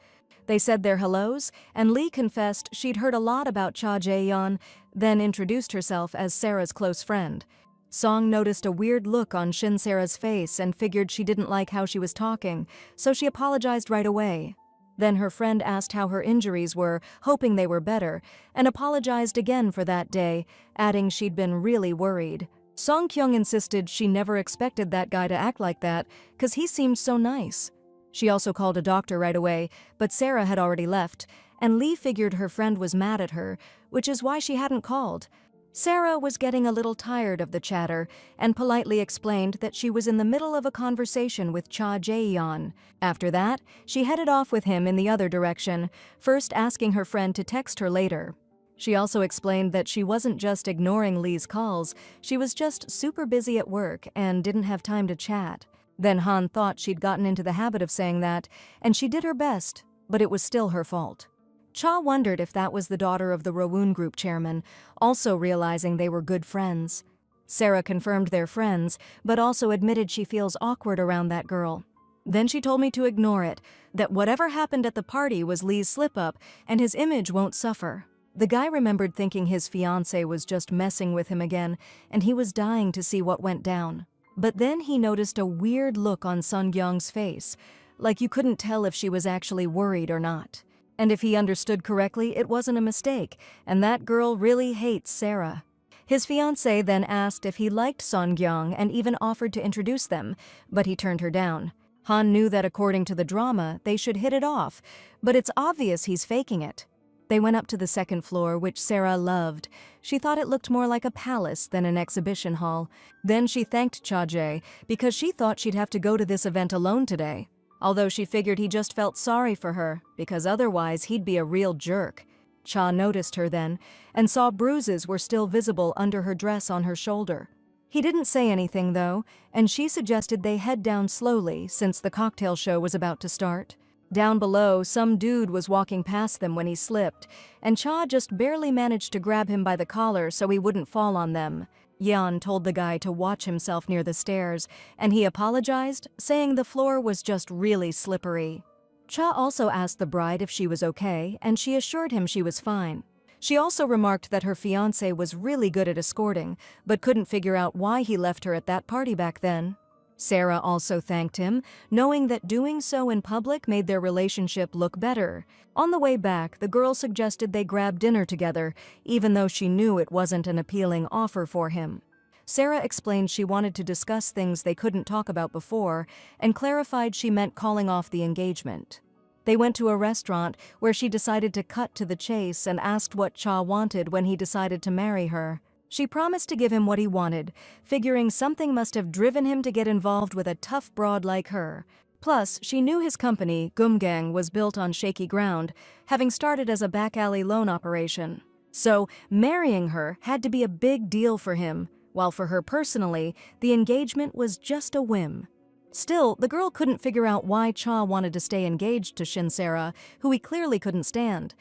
They said their hellos, and Lee confessed she'd heard a lot about Cha Jae-yeon, then introduced herself as Sarah's close friend. Song noticed a weird look on Shin Sarah's face and figured she didn't like how she was talking, so she apologized right away. Then her friend asked how her injuries were, hoping they were better, and apologized again for that day, adding she'd been really worried. Song Kyung insisted she never expected that guy to act like that, 'cause he seemed so nice. She also called a doctor right away, but Sarah had already left, and Lee figured her friend was mad at her, which is why she hadn't called. Sarah was getting a little tired of the chatter and politely explained that she was in the middle of a conversation with Cha Jae-yeon. After that, she headed off with him in the other direction, first asking her friend to text her later. She also explained that she wasn't just ignoring Lee's calls, she was just super busy at work and didn't have time to chat. Then Han thought she'd gotten into the habit of saying that, and she did her best, but it was still her fault. Cha wondered if that was the daughter of the Rowoon Group chairman, also realizing they were good friends. Sarah confirmed they're friends, but also admitted she feels awkward around that girl. Then she told me to ignore it, that whatever happened at the party was Lee's slip-up, and his image won't suffer. The guy remembered thinking his fiancée was just messing with him again, and he was dying to see what went down. But then he noticed a weird look on Sun Gyeong's face, like you couldn't tell if she was actually worried or not. And if he understood correctly, it wasn't a mistake, and that girl really hates Sarah. His fiancée then asked if he liked Sun Gyeong and even offered to introduce them, but he turned her down. Han knew that according to the drama, they should hit it off, but it's obvious he's faking it. They went up to the second floor, which Sarah loved. She thought it looked more like a palace than an exhibition hall. Then she thanked Cha Jae because she thought she'd have to go to this event alone today. Although she figured he just felt sorry for her, because otherwise he'd be a real jerk. Cha noticed her then, and saw bruises were still visible under her dress on her shoulder. He didn't say anything though, and she suggested they head down slowly since the cocktail show was about to start. Down below, some dude was walking past them when he slipped, and Cha just barely managed to grab him by the collar so he wouldn't fall on them. Yeon told the guy to watch himself near the stairs, and he apologized, saying the floor was just really slippery. Cha also asked the bride if she was okay, and she assured him she was fine. She also remarked that her fiancé was really good at escorting, but couldn't figure out why he left her at that party back then. Sarah also thanked him, knowing that doing so in public made their relationship look better. On the way back, the girl suggested they grab dinner together, even though she knew it wasn't an appealing offer for him. Sarah explained she wanted to discuss things they couldn't talk about before, and clarified she meant calling off the engagement. They went to a restaurant where she decided to cut to the chase and asked what Cha wanted when he decided to marry her. She promised to give him what he wanted, figuring something must have driven him to get involved with a tough broad like her. Plus, she knew his company, Gumgang, was built on shaky ground, having started as a back alley loan operation. So, marrying her had to be a big deal for him, while for her personally, the engagement was just a whim. Still, the girl couldn't figure out why Cha wanted to stay engaged to Shinsera, who he clearly couldn't stand.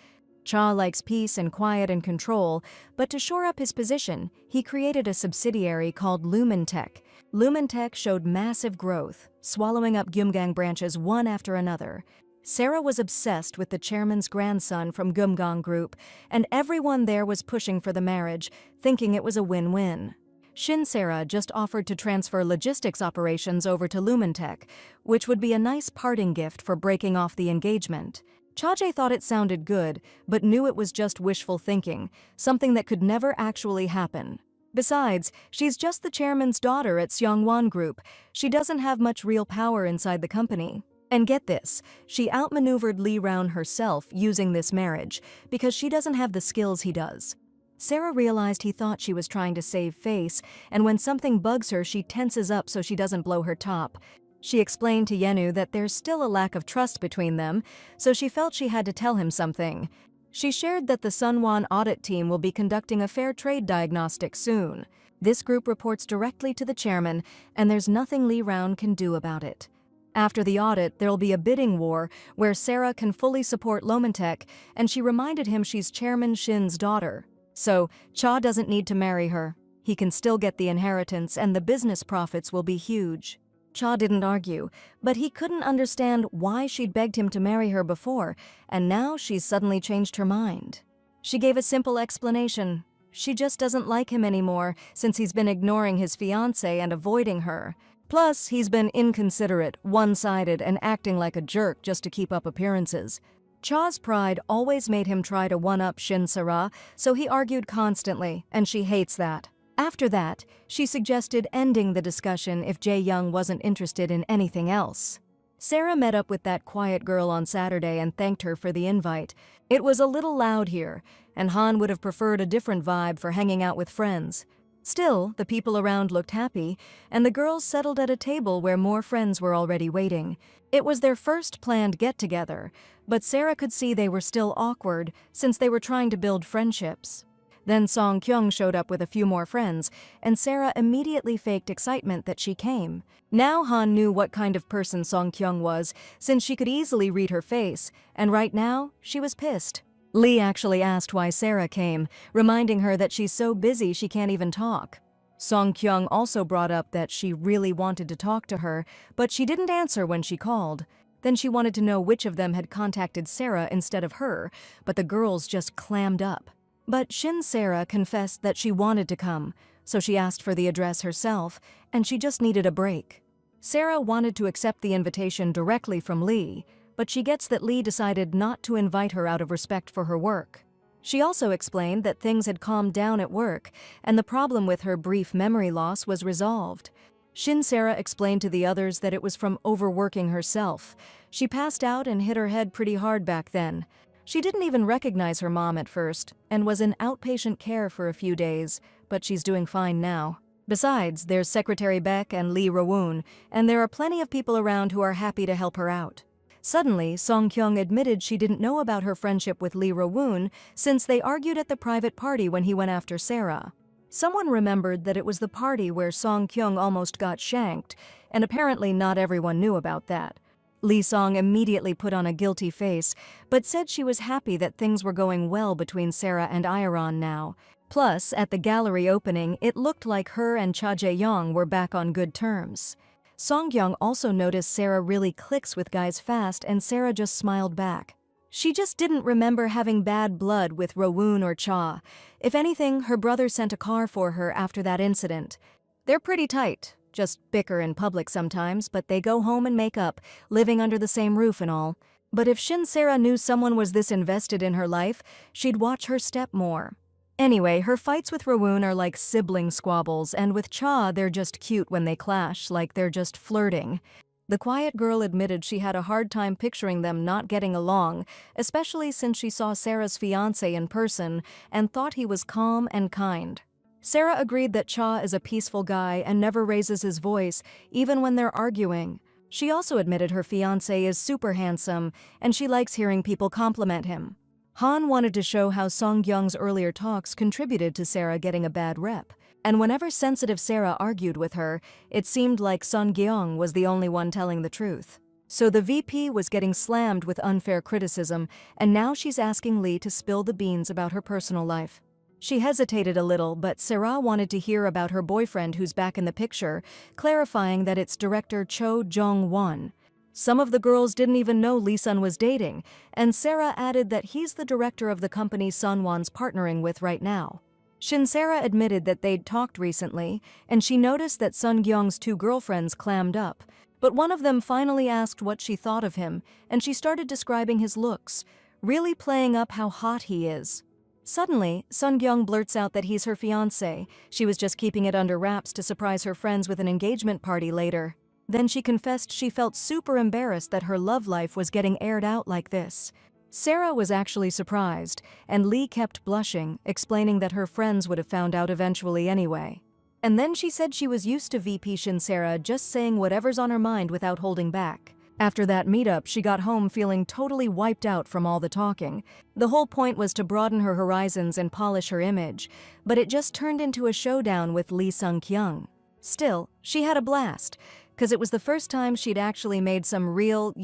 Cha likes peace and quiet and control, but to shore up his position, he created a subsidiary called Lumintech. Lumintech showed massive growth, swallowing up Gumgang branches one after another. Sarah was obsessed with the chairman's grandson from Gumgang Group, and everyone there was pushing for the marriage, thinking it was a win-win. Shinsera just offered to transfer logistics operations over to Lumintech, which would be a nice parting gift for breaking off the engagement. Chajae thought it sounded good, but knew it was just wishful thinking, something that could never actually happen. Besides, she's just the chairman's daughter at Seongwon Group. She doesn't have much real power inside the company. And get this, she outmaneuvered Lee Roun herself using this marriage, because she doesn't have the skills he does. Sarah realized he thought she was trying to save face, and when something bugs her, she tenses up so she doesn't blow her top. She explained to Yenu that there's still a lack of trust between them, so she felt she had to tell him something. She shared that the Sunwon audit team will be conducting a fair trade diagnostic soon. This group reports directly to the chairman, and there's nothing Lee Roun can do about it. After the audit, there'll be a bidding war where Sarah can fully support Lumintech, and she reminded him she's Chairman Shin's daughter. So, Cha doesn't need to marry her. He can still get the inheritance, and the business profits will be huge. Cha didn't argue, but he couldn't understand why she'd begged him to marry her before, and now she's suddenly changed her mind. She gave a simple explanation. She just doesn't like him anymore since he's been ignoring his fiancée and avoiding her. Plus, he's been inconsiderate, one-sided, and acting like a jerk just to keep up appearances. Cha's pride always made him try to one-up Shinsera, so he argued constantly, and she hates that. After that, she suggested ending the discussion if Jae-young wasn't interested in anything else. Sarah met up with that quiet girl on Saturday and thanked her for the invite. It was a little loud here, and Han would have preferred a different vibe for hanging out with friends. Still, the people around looked happy, and the girls settled at a table where more friends were already waiting. It was their first planned get-together, but Sarah could see they were still awkward since they were trying to build friendships. Then Song Kyung showed up with a few more friends, and Sarah immediately faked excitement that she came. Now Han knew what kind of person Song Kyung was, since she could easily read her face, and right now, she was pissed. Lee actually asked why Sarah came, reminding her that she's so busy she can't even talk. Song Kyung also brought up that she really wanted to talk to her, but she didn't answer when she called. Then she wanted to know which of them had contacted Sarah instead of her, but the girls just clammed up. But Shinsera confessed that she wanted to come, so she asked for the address herself, and she just needed a break. Sarah wanted to accept the invitation directly from Lee, but she gets that Lee decided not to invite her out of respect for her work. She also explained that things had calmed down at work, and the problem with her brief memory loss was resolved. Shinsera explained to the others that it was from overworking herself. She passed out and hit her head pretty hard back then. She didn't even recognize her mom at first, and was in outpatient care for a few days, but she's doing fine now. Besides, there's Secretary Baek and Lee Rowoon, and there are plenty of people around who are happy to help her out. Suddenly, Song Kyung admitted she didn't know about her friendship with Lee Rowoon since they argued at the private party when he went after Sarah. Someone remembered that it was the party where Song Kyung almost got shanked, and apparently not everyone knew about that. Lee Song immediately put on a guilty face, but said she was happy that things were going well between Sarah and Iron now. Plus, at the gallery opening, it looked like her and Cha Jae-young were back on good terms. Song Kyung also noticed Sarah really clicks with guys fast, and Sarah just smiled back. She just didn't remember having bad blood with Rowoon or Cha. If anything, her brother sent a car for her after that incident. They're pretty tight. just bicker in public sometimes, but they go home and make up, living under the same roof and all. But if Shinsera knew someone was this invested in her life, she'd watch her step more. Anyway, her fights with Rowoon are like sibling squabbles, and with Cha, they're just cute when they clash, like they're just flirting. The quiet girl admitted she had a hard time picturing them not getting along, especially since she saw Sarah's fiancé in person and thought he was calm and kind. Sarah agreed that Cha is a peaceful guy and never raises his voice, even when they're arguing. She also admitted her fiancé is super handsome, and she likes hearing people compliment him. Han wanted to show how Song-gyung's earlier talks contributed to Sarah getting a bad rep. And whenever sensitive Sarah argued with her, it seemed like Song-gyung was the only one telling the truth. So the VP was getting slammed with unfair criticism, and now she's asking Lee to spill the beans about her personal life. She hesitated a little, but Sarah wanted to hear about her boyfriend who's back in the picture, clarifying that it's director Cho Jong-won. Some of the girls didn't even know Lee Sun was dating, and Sarah added that he's the director of the company Sunwon's partnering with right now. Shinsera admitted that they'd talked recently, and she noticed that Sun-gyung's two girlfriends clammed up, but one of them finally asked what she thought of him, and she started describing his looks, really playing up how hot he is. Suddenly, Sun-gyung blurts out that he's her fiancé. She was just keeping it under wraps to surprise her friends with an engagement party later. Then she confessed she felt super embarrassed that her love life was getting aired out like this. Sarah was actually surprised, and Lee kept blushing, explaining that her friends would have found out eventually anyway. And then she said she was used to VP Shinsera just saying whatever's on her mind without holding back. After that meetup, she got home feeling totally wiped out from all the talking. The whole point was to broaden her horizons and polish her image, but it just turned into a showdown with Lee Sung-kyung. Still, she had a blast, because it was the first time she'd actually made some real,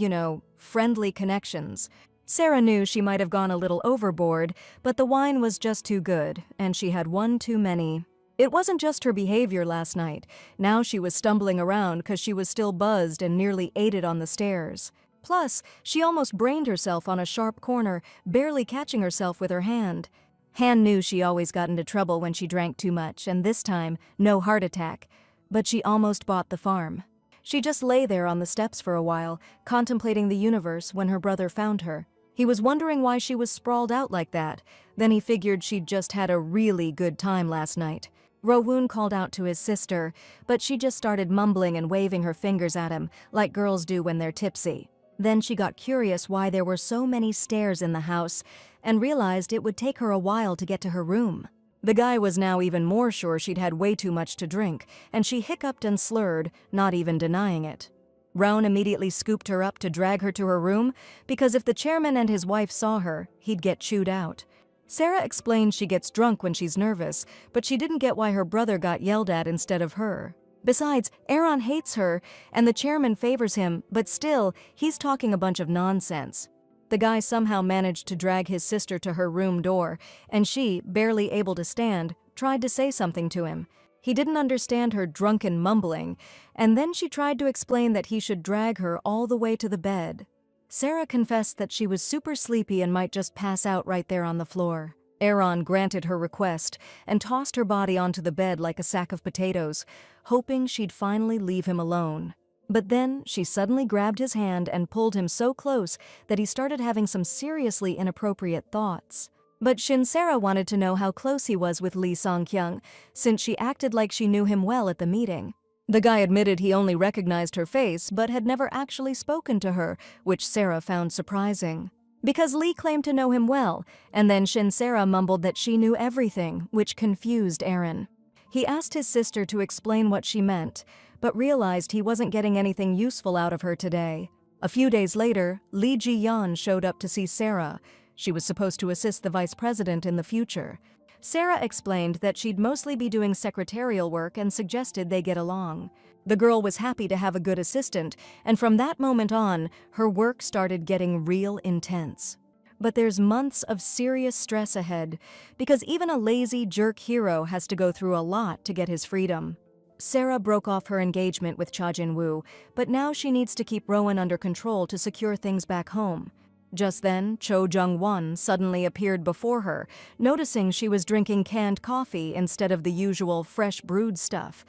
friendly connections. Sarah knew she might have gone a little overboard, but the wine was just too good, and she had one too many. It wasn't just her behavior last night. Now she was stumbling around because she was still buzzed and nearly ate it on the stairs. Plus, she almost brained herself on a sharp corner, barely catching herself with her hand. Han knew she always got into trouble when she drank too much, and this time, no heart attack. But she almost bought the farm. She just lay there on the steps for a while, contemplating the universe when her brother found her. He was wondering why she was sprawled out like that. Then he figured she'd just had a really good time last night. Rowoon called out to his sister, but she just started mumbling and waving her fingers at him, like girls do when they're tipsy. Then she got curious why there were so many stairs in the house, and realized it would take her a while to get to her room. The guy was now even more sure she'd had way too much to drink, and she hiccuped and slurred, not even denying it. Rowan immediately scooped her up to drag her to her room, because if the chairman and his wife saw her, he'd get chewed out. Sarah explained she gets drunk when she's nervous, but she didn't get why her brother got yelled at instead of her. Besides, Aaron hates her, and the chairman favors him, but still, he's talking a bunch of nonsense. The guy somehow managed to drag his sister to her room door, and she, barely able to stand, tried to say something to him. He didn't understand her drunken mumbling, and then she tried to explain that he should drag her all the way to the bed. Sarah confessed that she was super sleepy and might just pass out right there on the floor. Aaron granted her request and tossed her body onto the bed like a sack of potatoes, hoping she'd finally leave him alone. But then she suddenly grabbed his hand and pulled him so close that he started having some seriously inappropriate thoughts. But Shinsera wanted to know how close he was with Lee Sung-kyung, since she acted like she knew him well at the meeting. The guy admitted he only recognized her face but had never actually spoken to her, which Sarah found surprising. Because Lee claimed to know him well, and then Shinsera mumbled that she knew everything, which confused Aaron. He asked his sister to explain what she meant, but realized he wasn't getting anything useful out of her today. A few days later, Lee Ji-yeon showed up to see Sarah. She was supposed to assist the vice president in the future. Sarah explained that she'd mostly be doing secretarial work and suggested they get along. The girl was happy to have a good assistant, and from that moment on, her work started getting real intense. But there's months of serious stress ahead, because even a lazy jerk hero has to go through a lot to get his freedom. Sarah broke off her engagement with Cha Jin-woo, but now she needs to keep Rowan under control to secure things back home. Just then, Cho Jung-won suddenly appeared before her, noticing she was drinking canned coffee instead of the usual fresh brewed stuff.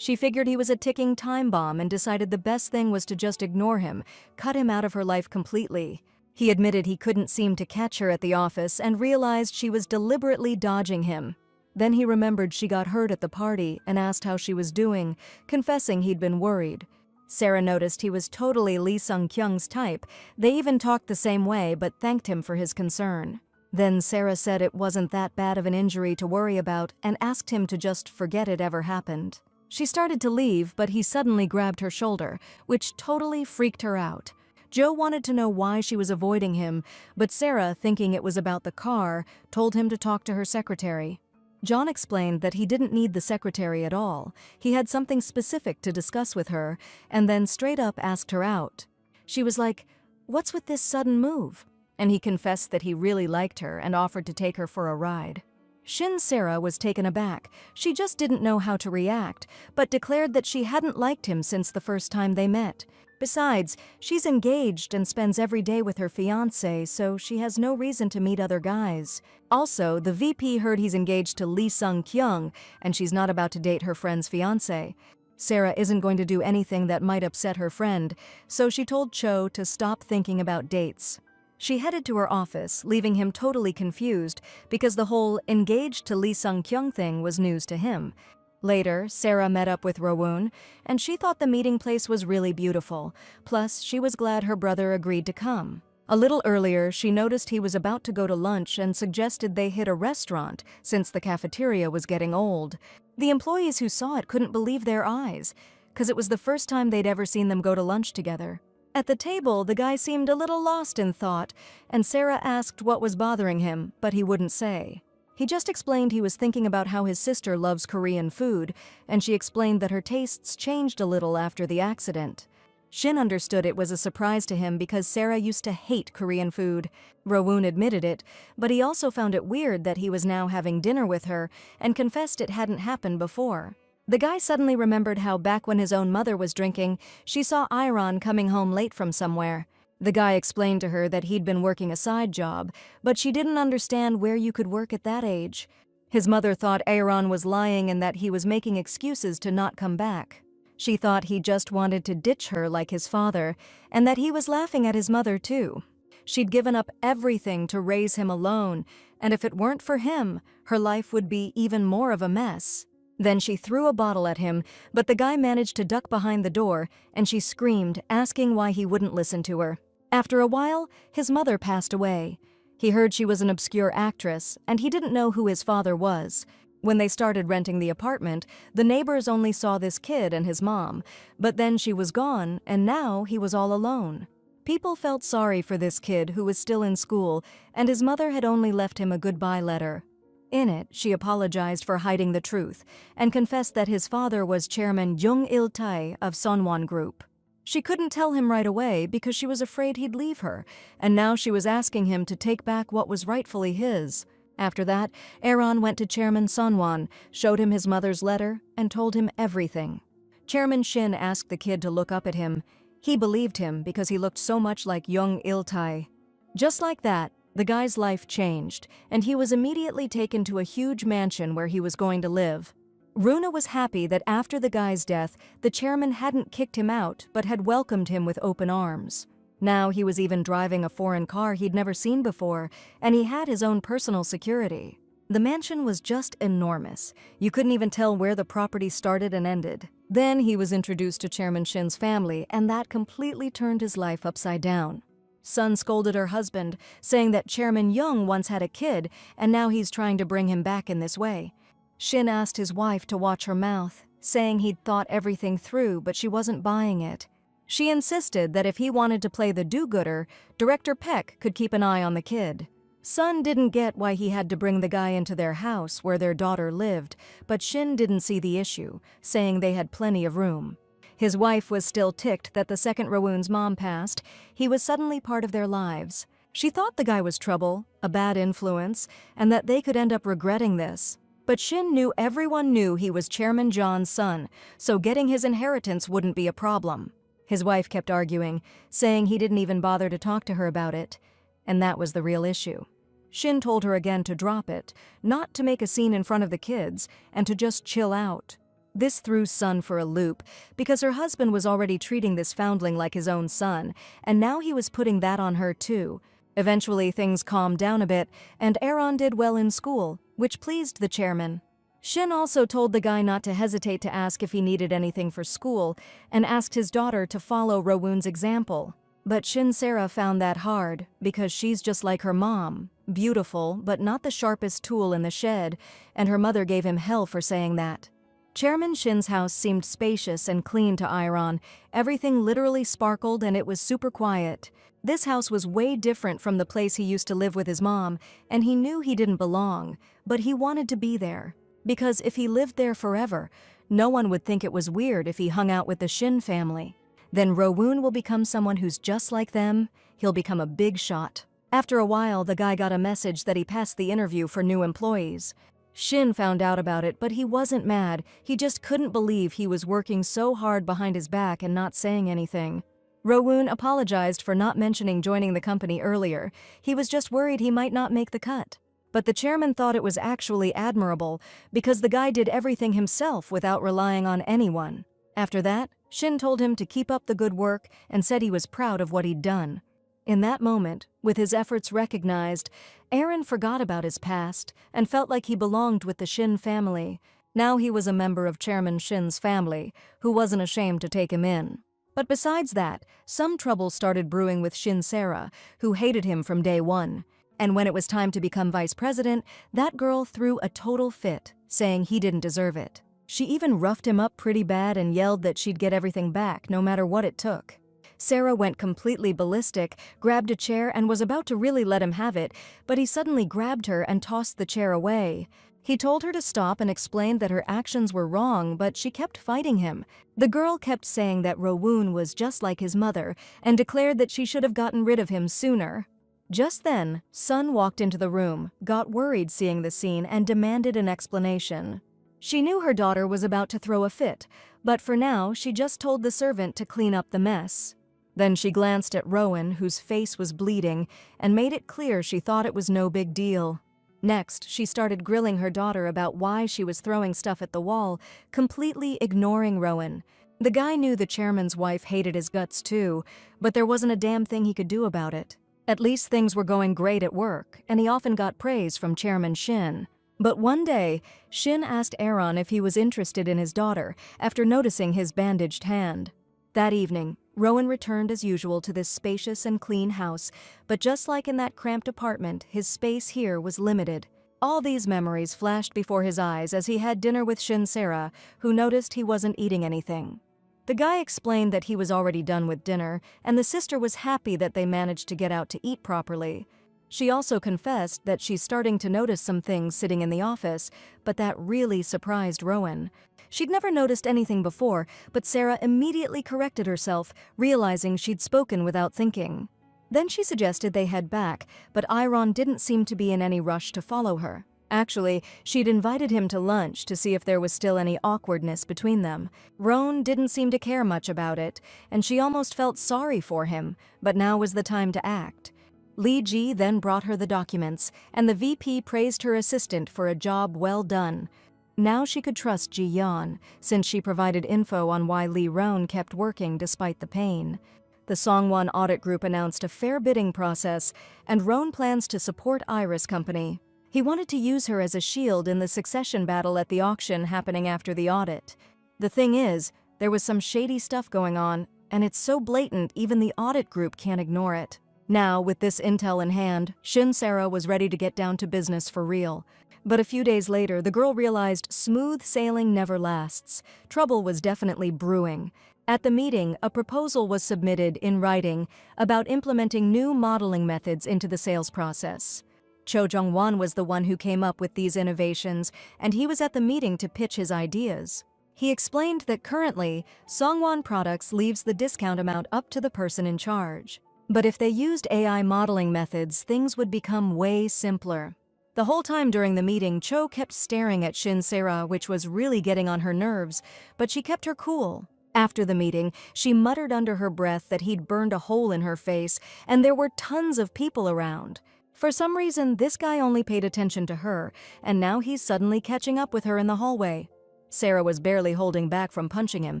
She figured he was a ticking time bomb and decided the best thing was to just ignore him, cut him out of her life completely. He admitted he couldn't seem to catch her at the office and realized she was deliberately dodging him. Then he remembered she got hurt at the party and asked how she was doing, confessing he'd been worried. Sarah noticed he was totally Lee Sung-kyung's type. They even talked the same way but thanked him for his concern. Then Sarah said it wasn't that bad of an injury to worry about and asked him to just forget it ever happened. She started to leave, but he suddenly grabbed her shoulder, which totally freaked her out. Joe wanted to know why she was avoiding him, but Sarah, thinking it was about the car, told him to talk to her secretary. John explained that he didn't need the secretary at all. He had something specific to discuss with her, and then straight up asked her out. She was like, "What's with this sudden move?" And he confessed that he really liked her and offered to take her for a ride. Shin Sarah was taken aback. She just didn't know how to react, but declared that she hadn't liked him since the first time they met. Besides, she's engaged and spends every day with her fiancé, so she has no reason to meet other guys. Also, the VP heard he's engaged to Lee Sung-kyung, and she's not about to date her friend's fiancé. Sarah isn't going to do anything that might upset her friend, so she told Cho to stop thinking about dates. She headed to her office, leaving him totally confused because the whole engaged to Lee Sung-kyung thing was news to him. Later, Sarah met up with Rowoon, and she thought the meeting place was really beautiful. Plus, she was glad her brother agreed to come. A little earlier, she noticed he was about to go to lunch and suggested they hit a restaurant since the cafeteria was getting old. The employees who saw it couldn't believe their eyes, because it was the first time they'd ever seen them go to lunch together. At the table, the guy seemed a little lost in thought, and Sarah asked what was bothering him, but he wouldn't say. He just explained he was thinking about how his sister loves Korean food, and she explained that her tastes changed a little after the accident. Shin understood it was a surprise to him because Sarah used to hate Korean food. Rowoon admitted it, but he also found it weird that he was now having dinner with her and confessed it hadn't happened before. The guy suddenly remembered how back when his own mother was drinking, she saw Iron coming home late from somewhere. The guy explained to her that he'd been working a side job, but she didn't understand where you could work at that age. His mother thought Aaron was lying and that he was making excuses to not come back. She thought he just wanted to ditch her like his father, and that he was laughing at his mother too. She'd given up everything to raise him alone, and if it weren't for him, her life would be even more of a mess. Then she threw a bottle at him, but the guy managed to duck behind the door, and she screamed, asking why he wouldn't listen to her. After a while, his mother passed away. He heard she was an obscure actress, and he didn't know who his father was. When they started renting the apartment, the neighbors only saw this kid and his mom, but then she was gone, and now he was all alone. People felt sorry for this kid who was still in school, and his mother had only left him a goodbye letter. In it, she apologized for hiding the truth and confessed that his father was Chairman Jung Il-tae of Sunwon Group. She couldn't tell him right away because she was afraid he'd leave her, and now she was asking him to take back what was rightfully his. After that, Aaron went to Chairman Sunwon, showed him his mother's letter, and told him everything. Chairman Shin asked the kid to look up at him. He believed him because he looked so much like Jung Il-tae. Just like that, the guy's life changed, and he was immediately taken to a huge mansion where he was going to live. Runa was happy that after the guy's death, the chairman hadn't kicked him out but had welcomed him with open arms. Now he was even driving a foreign car he'd never seen before, and he had his own personal security. The mansion was just enormous. You couldn't even tell where the property started and ended. Then he was introduced to Chairman Shin's family, and that completely turned his life upside down. Sun scolded her husband, saying that Chairman Young once had a kid, and now he's trying to bring him back in this way. Shin asked his wife to watch her mouth, saying he'd thought everything through, but she wasn't buying it. She insisted that if he wanted to play the do-gooder, Director Peck could keep an eye on the kid. Sun didn't get why he had to bring the guy into their house where their daughter lived, but Shin didn't see the issue, saying they had plenty of room. His wife was still ticked that the second Rowoon's mom passed, he was suddenly part of their lives. She thought the guy was trouble, a bad influence, and that they could end up regretting this. But Shin knew everyone knew he was Chairman John's son, so getting his inheritance wouldn't be a problem. His wife kept arguing, saying he didn't even bother to talk to her about it, and that was the real issue. Shin told her again to drop it, not to make a scene in front of the kids, and to just chill out. This threw Sun for a loop, because her husband was already treating this foundling like his own son, and now he was putting that on her too. Eventually, things calmed down a bit, and Aaron did well in school, which pleased the chairman. Shin also told the guy not to hesitate to ask if he needed anything for school, and asked his daughter to follow Rowoon's example. But Shin Sera found that hard, because she's just like her mom, beautiful but not the sharpest tool in the shed, and her mother gave him hell for saying that. Chairman Shin's house seemed spacious and clean to Iron. Everything literally sparkled and it was super quiet. This house was way different from the place he used to live with his mom, and he knew he didn't belong, but he wanted to be there. Because if he lived there forever, no one would think it was weird if he hung out with the Shin family. Then Rowoon will become someone who's just like them. He'll become a big shot. After a while, the guy got a message that he passed the interview for new employees. Shin found out about it, but he wasn't mad. He just couldn't believe he was working so hard behind his back and not saying anything. Rowoon apologized for not mentioning joining the company earlier. He was just worried he might not make the cut. But the chairman thought it was actually admirable, because the guy did everything himself without relying on anyone. After that, Shin told him to keep up the good work and said he was proud of what he'd done. In that moment, with his efforts recognized, Aaron forgot about his past and felt like he belonged with the Shin family. Now he was a member of Chairman Shin's family, who wasn't ashamed to take him in. But besides that, some trouble started brewing with Shin Sera, who hated him from day one. And when it was time to become vice president, that girl threw a total fit, saying he didn't deserve it. She even roughed him up pretty bad and yelled that she'd get everything back, no matter what it took. Sarah went completely ballistic, grabbed a chair and was about to really let him have it, but he suddenly grabbed her and tossed the chair away. He told her to stop and explained that her actions were wrong, but she kept fighting him. The girl kept saying that Rowoon was just like his mother and declared that she should have gotten rid of him sooner. Just then, Sun walked into the room, got worried seeing the scene, and demanded an explanation. She knew her daughter was about to throw a fit, but for now she just told the servant to clean up the mess. Then she glanced at Rowan, whose face was bleeding, and made it clear she thought it was no big deal. Next, she started grilling her daughter about why she was throwing stuff at the wall, completely ignoring Rowan. The guy knew the chairman's wife hated his guts too, but there wasn't a damn thing he could do about it. At least things were going great at work, and he often got praise from Chairman Shin. But one day, Shin asked Aaron if he was interested in his daughter after noticing his bandaged hand. That evening, Rowan returned as usual to this spacious and clean house, but just like in that cramped apartment, his space here was limited. All these memories flashed before his eyes as he had dinner with Shin Sera, who noticed he wasn't eating anything. The guy explained that he was already done with dinner, and the sister was happy that they managed to get out to eat properly. She also confessed that she's starting to notice some things sitting in the office, but that really surprised Rowan. She'd never noticed anything before, but Sarah immediately corrected herself, realizing she'd spoken without thinking. Then she suggested they head back, but Iron didn't seem to be in any rush to follow her. Actually, she'd invited him to lunch to see if there was still any awkwardness between them. Roan didn't seem to care much about it, and she almost felt sorry for him, but now was the time to act. Lee Ji then brought her the documents, and the VP praised her assistant for a job well done. Now she could trust Ji Yeon, since she provided info on why Lee Roan kept working despite the pain. The Songwon audit group announced a fair bidding process, and Roan plans to support Iris Company. He wanted to use her as a shield in the succession battle at the auction happening after the audit. The thing is, there was some shady stuff going on, and it's so blatant even the audit group can't ignore it. Now, with this intel in hand, Shin Sera was ready to get down to business for real. But a few days later, the girl realized smooth sailing never lasts. Trouble was definitely brewing. At the meeting, a proposal was submitted in writing about implementing new modeling methods into the sales process. Cho Jong-won was the one who came up with these innovations, and he was at the meeting to pitch his ideas. He explained that currently, Songwon Products leaves the discount amount up to the person in charge. But if they used AI modeling methods, things would become way simpler. The whole time during the meeting, Cho kept staring at Shin Sera, which was really getting on her nerves, but she kept her cool. After the meeting, she muttered under her breath that he'd burned a hole in her face, and there were tons of people around. For some reason, this guy only paid attention to her, and now he's suddenly catching up with her in the hallway. Sarah was barely holding back from punching him,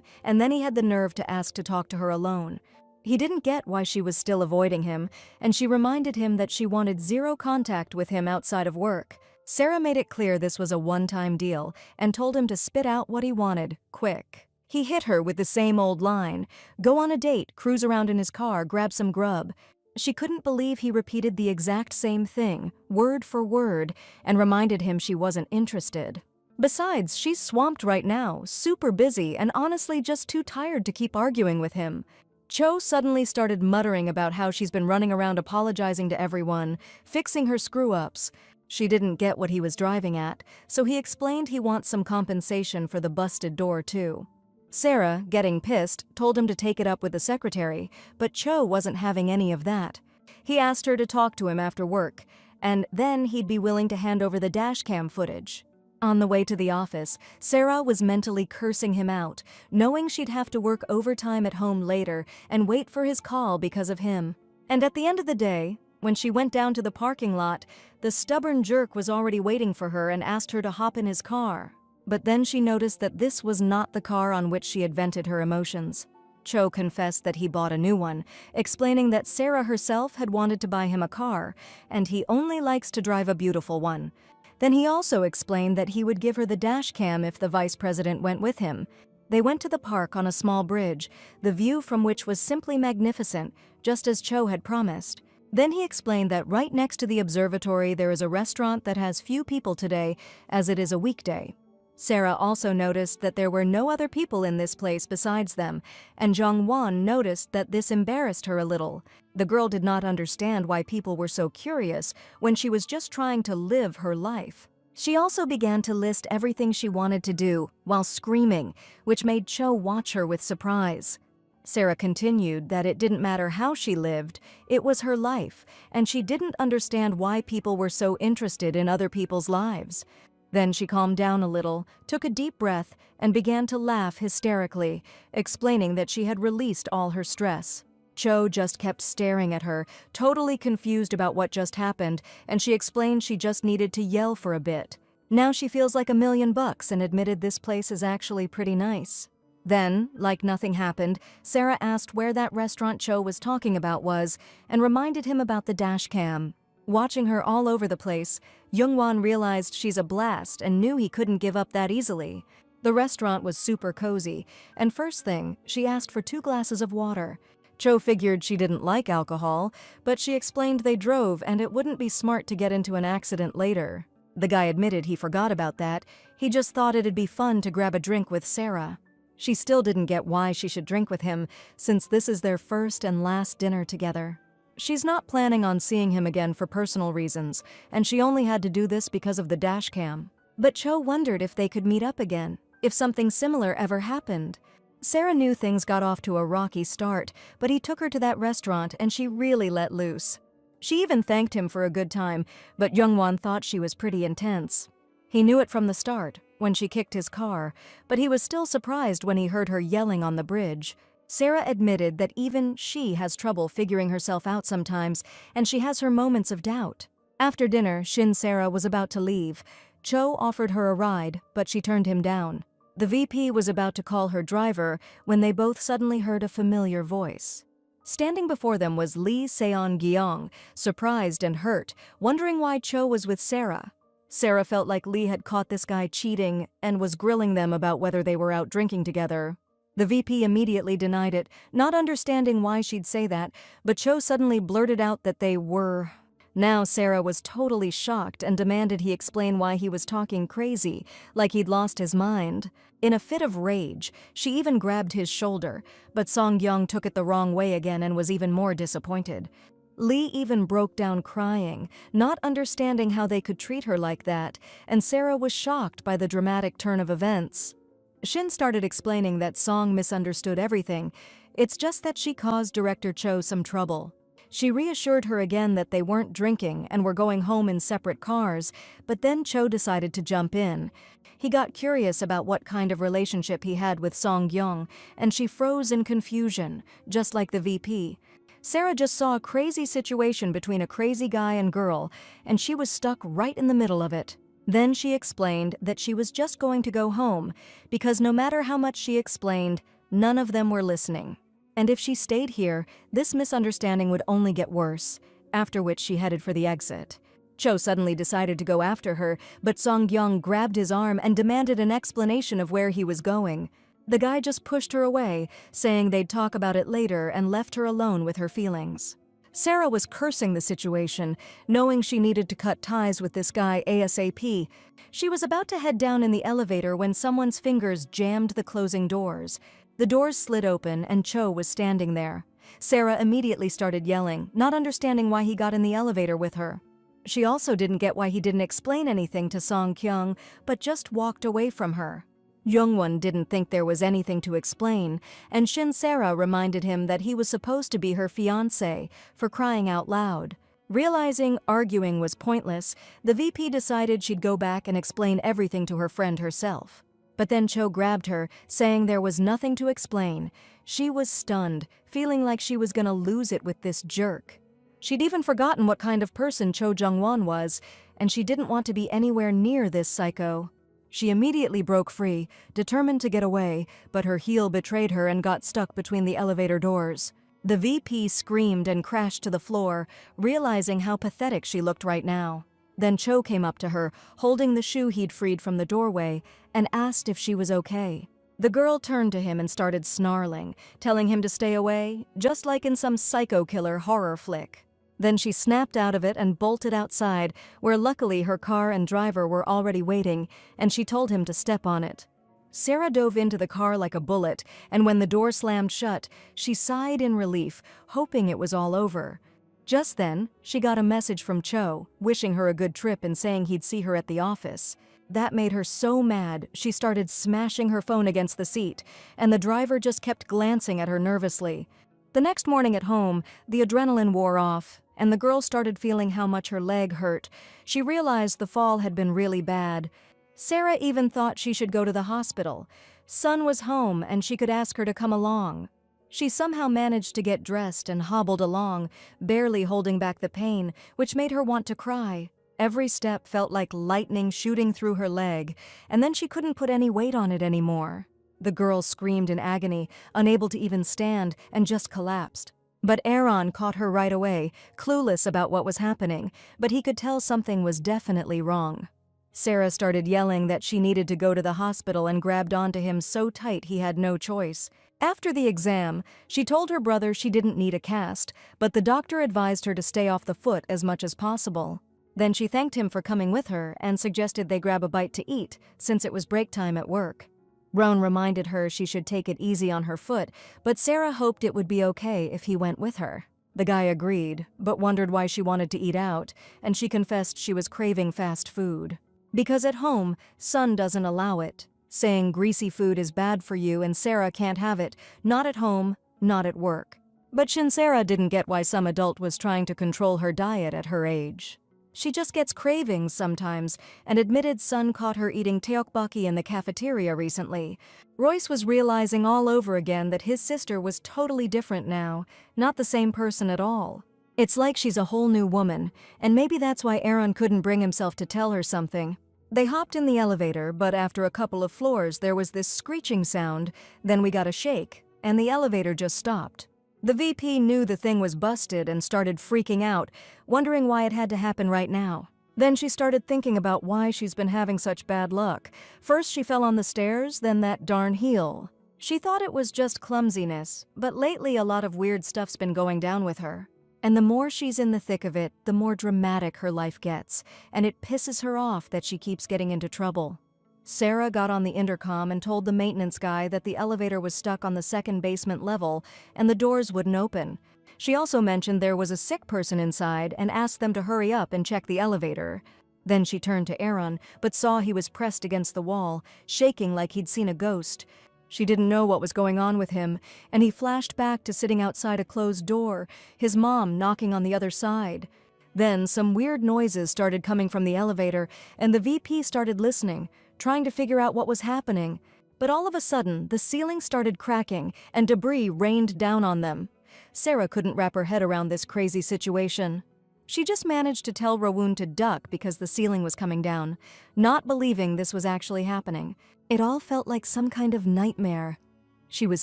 and then he had the nerve to ask to talk to her alone. He didn't get why she was still avoiding him, and she reminded him that she wanted zero contact with him outside of work. Sarah made it clear this was a one-time deal and told him to spit out what he wanted, quick. He hit her with the same old line, go on a date, cruise around in his car, grab some grub. She couldn't believe he repeated the exact same thing, word for word, and reminded him she wasn't interested. Besides, she's swamped right now, super busy, and honestly just too tired to keep arguing with him. Cho suddenly started muttering about how she's been running around apologizing to everyone, fixing her screw-ups. She didn't get what he was driving at, so he explained he wants some compensation for the busted door too. Sarah, getting pissed, told him to take it up with the secretary, but Cho wasn't having any of that. He asked her to talk to him after work, and then he'd be willing to hand over the dashcam footage. On the way to the office, Sarah was mentally cursing him out, knowing she'd have to work overtime at home later and wait for his call because of him. And at the end of the day, when she went down to the parking lot, the stubborn jerk was already waiting for her and asked her to hop in his car. But then she noticed that this was not the car on which she had vented her emotions. Cho confessed that he bought a new one, explaining that Sarah herself had wanted to buy him a car, and he only likes to drive a beautiful one. Then he also explained that he would give her the dash cam if the vice president went with him. They went to the park on a small bridge, the view from which was simply magnificent, just as Cho had promised. Then he explained that right next to the observatory there is a restaurant that has few people today, as it is a weekday. Sarah also noticed that there were no other people in this place besides them, and Jong-won noticed that this embarrassed her a little. The girl did not understand why people were so curious when she was just trying to live her life. She also began to list everything she wanted to do, while screaming, which made Cho watch her with surprise. Sarah continued that it didn't matter how she lived, it was her life, and she didn't understand why people were so interested in other people's lives. Then she calmed down a little, took a deep breath, and began to laugh hysterically, explaining that she had released all her stress. Cho just kept staring at her, totally confused about what just happened, and she explained she just needed to yell for a bit. Now she feels like $1,000,000 and admitted this place is actually pretty nice. Then, like nothing happened, Sarah asked where that restaurant Cho was talking about was and reminded him about the dash cam. Watching her all over the place, Jung-won realized she's a blast and knew he couldn't give up that easily. The restaurant was super cozy, and first thing, she asked for 2 glasses of water. Cho figured she didn't like alcohol, but she explained they drove and it wouldn't be smart to get into an accident later. The guy admitted he forgot about that, he just thought it'd be fun to grab a drink with Sarah. She still didn't get why she should drink with him, since this is their first and last dinner together. She's not planning on seeing him again for personal reasons, and she only had to do this because of the dash cam. But Cho wondered if they could meet up again, if something similar ever happened. Sarah knew things got off to a rocky start, but he took her to that restaurant and she really let loose. She even thanked him for a good time, but Jung-won thought she was pretty intense. He knew it from the start, when she kicked his car, but he was still surprised when he heard her yelling on the bridge. Sarah admitted that even she has trouble figuring herself out sometimes, and she has her moments of doubt. After dinner, Sarah was about to leave. Cho offered her a ride, but she turned him down. The VP was about to call her driver when they both suddenly heard a familiar voice. Standing before them was Lee Seon-gyeong, surprised and hurt, wondering why Cho was with Sarah. Sarah felt like Lee had caught this guy cheating and was grilling them about whether they were out drinking together. The VP immediately denied it, not understanding why she'd say that, but Cho suddenly blurted out that they were. Now Sarah was totally shocked and demanded he explain why he was talking crazy, like he'd lost his mind. In a fit of rage, she even grabbed his shoulder, but Song-gyong took it the wrong way again and was even more disappointed. Lee even broke down crying, not understanding how they could treat her like that, and Sarah was shocked by the dramatic turn of events. Shin started explaining that Song misunderstood everything. It's just that she caused Director Cho some trouble. She reassured her again that they weren't drinking and were going home in separate cars, but then Cho decided to jump in. He got curious about what kind of relationship he had with Song-gyong, and she froze in confusion, just like the VP. Sarah just saw a crazy situation between a crazy guy and girl, and she was stuck right in the middle of it. Then she explained that she was just going to go home because no matter how much she explained, none of them were listening. And if she stayed here, this misunderstanding would only get worse, after which she headed for the exit. Cho suddenly decided to go after her, but Song-gyong grabbed his arm and demanded an explanation of where he was going. The guy just pushed her away, saying they'd talk about it later, and left her alone with her feelings. Sarah was cursing the situation, knowing she needed to cut ties with this guy ASAP. She was about to head down in the elevator when someone's fingers jammed the closing doors. The doors slid open and Cho was standing there. Sarah immediately started yelling, not understanding why he got in the elevator with her. She also didn't get why he didn't explain anything to Song-kyung, but just walked away from her. Youngwon didn't think there was anything to explain, and Shin-sera reminded him that he was supposed to be her fiancé, for crying out loud. Realizing arguing was pointless, the VP decided she'd go back and explain everything to her friend herself. But then Cho grabbed her, saying there was nothing to explain. She was stunned, feeling like she was gonna lose it with this jerk. She'd even forgotten what kind of person Cho Jung-won was, and she didn't want to be anywhere near this psycho. She immediately broke free, determined to get away, but her heel betrayed her and got stuck between the elevator doors. The VP screamed and crashed to the floor, realizing how pathetic she looked right now. Then Cho came up to her, holding the shoe he'd freed from the doorway, and asked if she was okay. The girl turned to him and started snarling, telling him to stay away, just like in some psycho killer horror flick. Then she snapped out of it and bolted outside, where luckily her car and driver were already waiting, and she told him to step on it. Sarah dove into the car like a bullet, and when the door slammed shut, she sighed in relief, hoping it was all over. Just then, she got a message from Cho, wishing her a good trip and saying he'd see her at the office. That made her so mad, she started smashing her phone against the seat, and the driver just kept glancing at her nervously. The next morning at home, the adrenaline wore off, and the girl started feeling how much her leg hurt. She realized the fall had been really bad. Sarah even thought she should go to the hospital. Sun was home, and she could ask her to come along. She somehow managed to get dressed and hobbled along, barely holding back the pain, which made her want to cry. Every step felt like lightning shooting through her leg, and then she couldn't put any weight on it anymore. The girl screamed in agony, unable to even stand, and just collapsed. But Aaron caught her right away, clueless about what was happening, but he could tell something was definitely wrong. Sarah started yelling that she needed to go to the hospital and grabbed onto him so tight he had no choice. After the exam, she told her brother she didn't need a cast, but the doctor advised her to stay off the foot as much as possible. Then she thanked him for coming with her and suggested they grab a bite to eat, since it was break time at work. Roan reminded her she should take it easy on her foot, but Sarah hoped it would be okay if he went with her. The guy agreed, but wondered why she wanted to eat out, and she confessed she was craving fast food. Because at home, Sun doesn't allow it, saying greasy food is bad for you and Sarah can't have it, not at home, not at work. But Shinsera didn't get why some adult was trying to control her diet at her age. She just gets cravings sometimes, and admitted Sun caught her eating tteokbokki in the cafeteria recently. Royce was realizing all over again that his sister was totally different now, not the same person at all. It's like she's a whole new woman, and maybe that's why Aaron couldn't bring himself to tell her something. They hopped in the elevator, but after a couple of floors there was this screeching sound, then we got a shake, and the elevator just stopped. The VP knew the thing was busted and started freaking out, wondering why it had to happen right now. Then she started thinking about why she's been having such bad luck. First she fell on the stairs, then that darn heel. She thought it was just clumsiness, but lately a lot of weird stuff's been going down with her. And the more she's in the thick of it, the more dramatic her life gets, and it pisses her off that she keeps getting into trouble. Sarah got on the intercom and told the maintenance guy that the elevator was stuck on the second basement level and the doors wouldn't open. She also mentioned there was a sick person inside and asked them to hurry up and check the elevator. Then she turned to Aaron, but saw he was pressed against the wall, shaking like he'd seen a ghost. She didn't know what was going on with him, and he flashed back to sitting outside a closed door, his mom knocking on the other side. Then some weird noises started coming from the elevator, and the VP started listening, trying to figure out what was happening. But all of a sudden, the ceiling started cracking, and debris rained down on them. Sarah couldn't wrap her head around this crazy situation. She just managed to tell Rowoon to duck because the ceiling was coming down, not believing this was actually happening. It all felt like some kind of nightmare. She was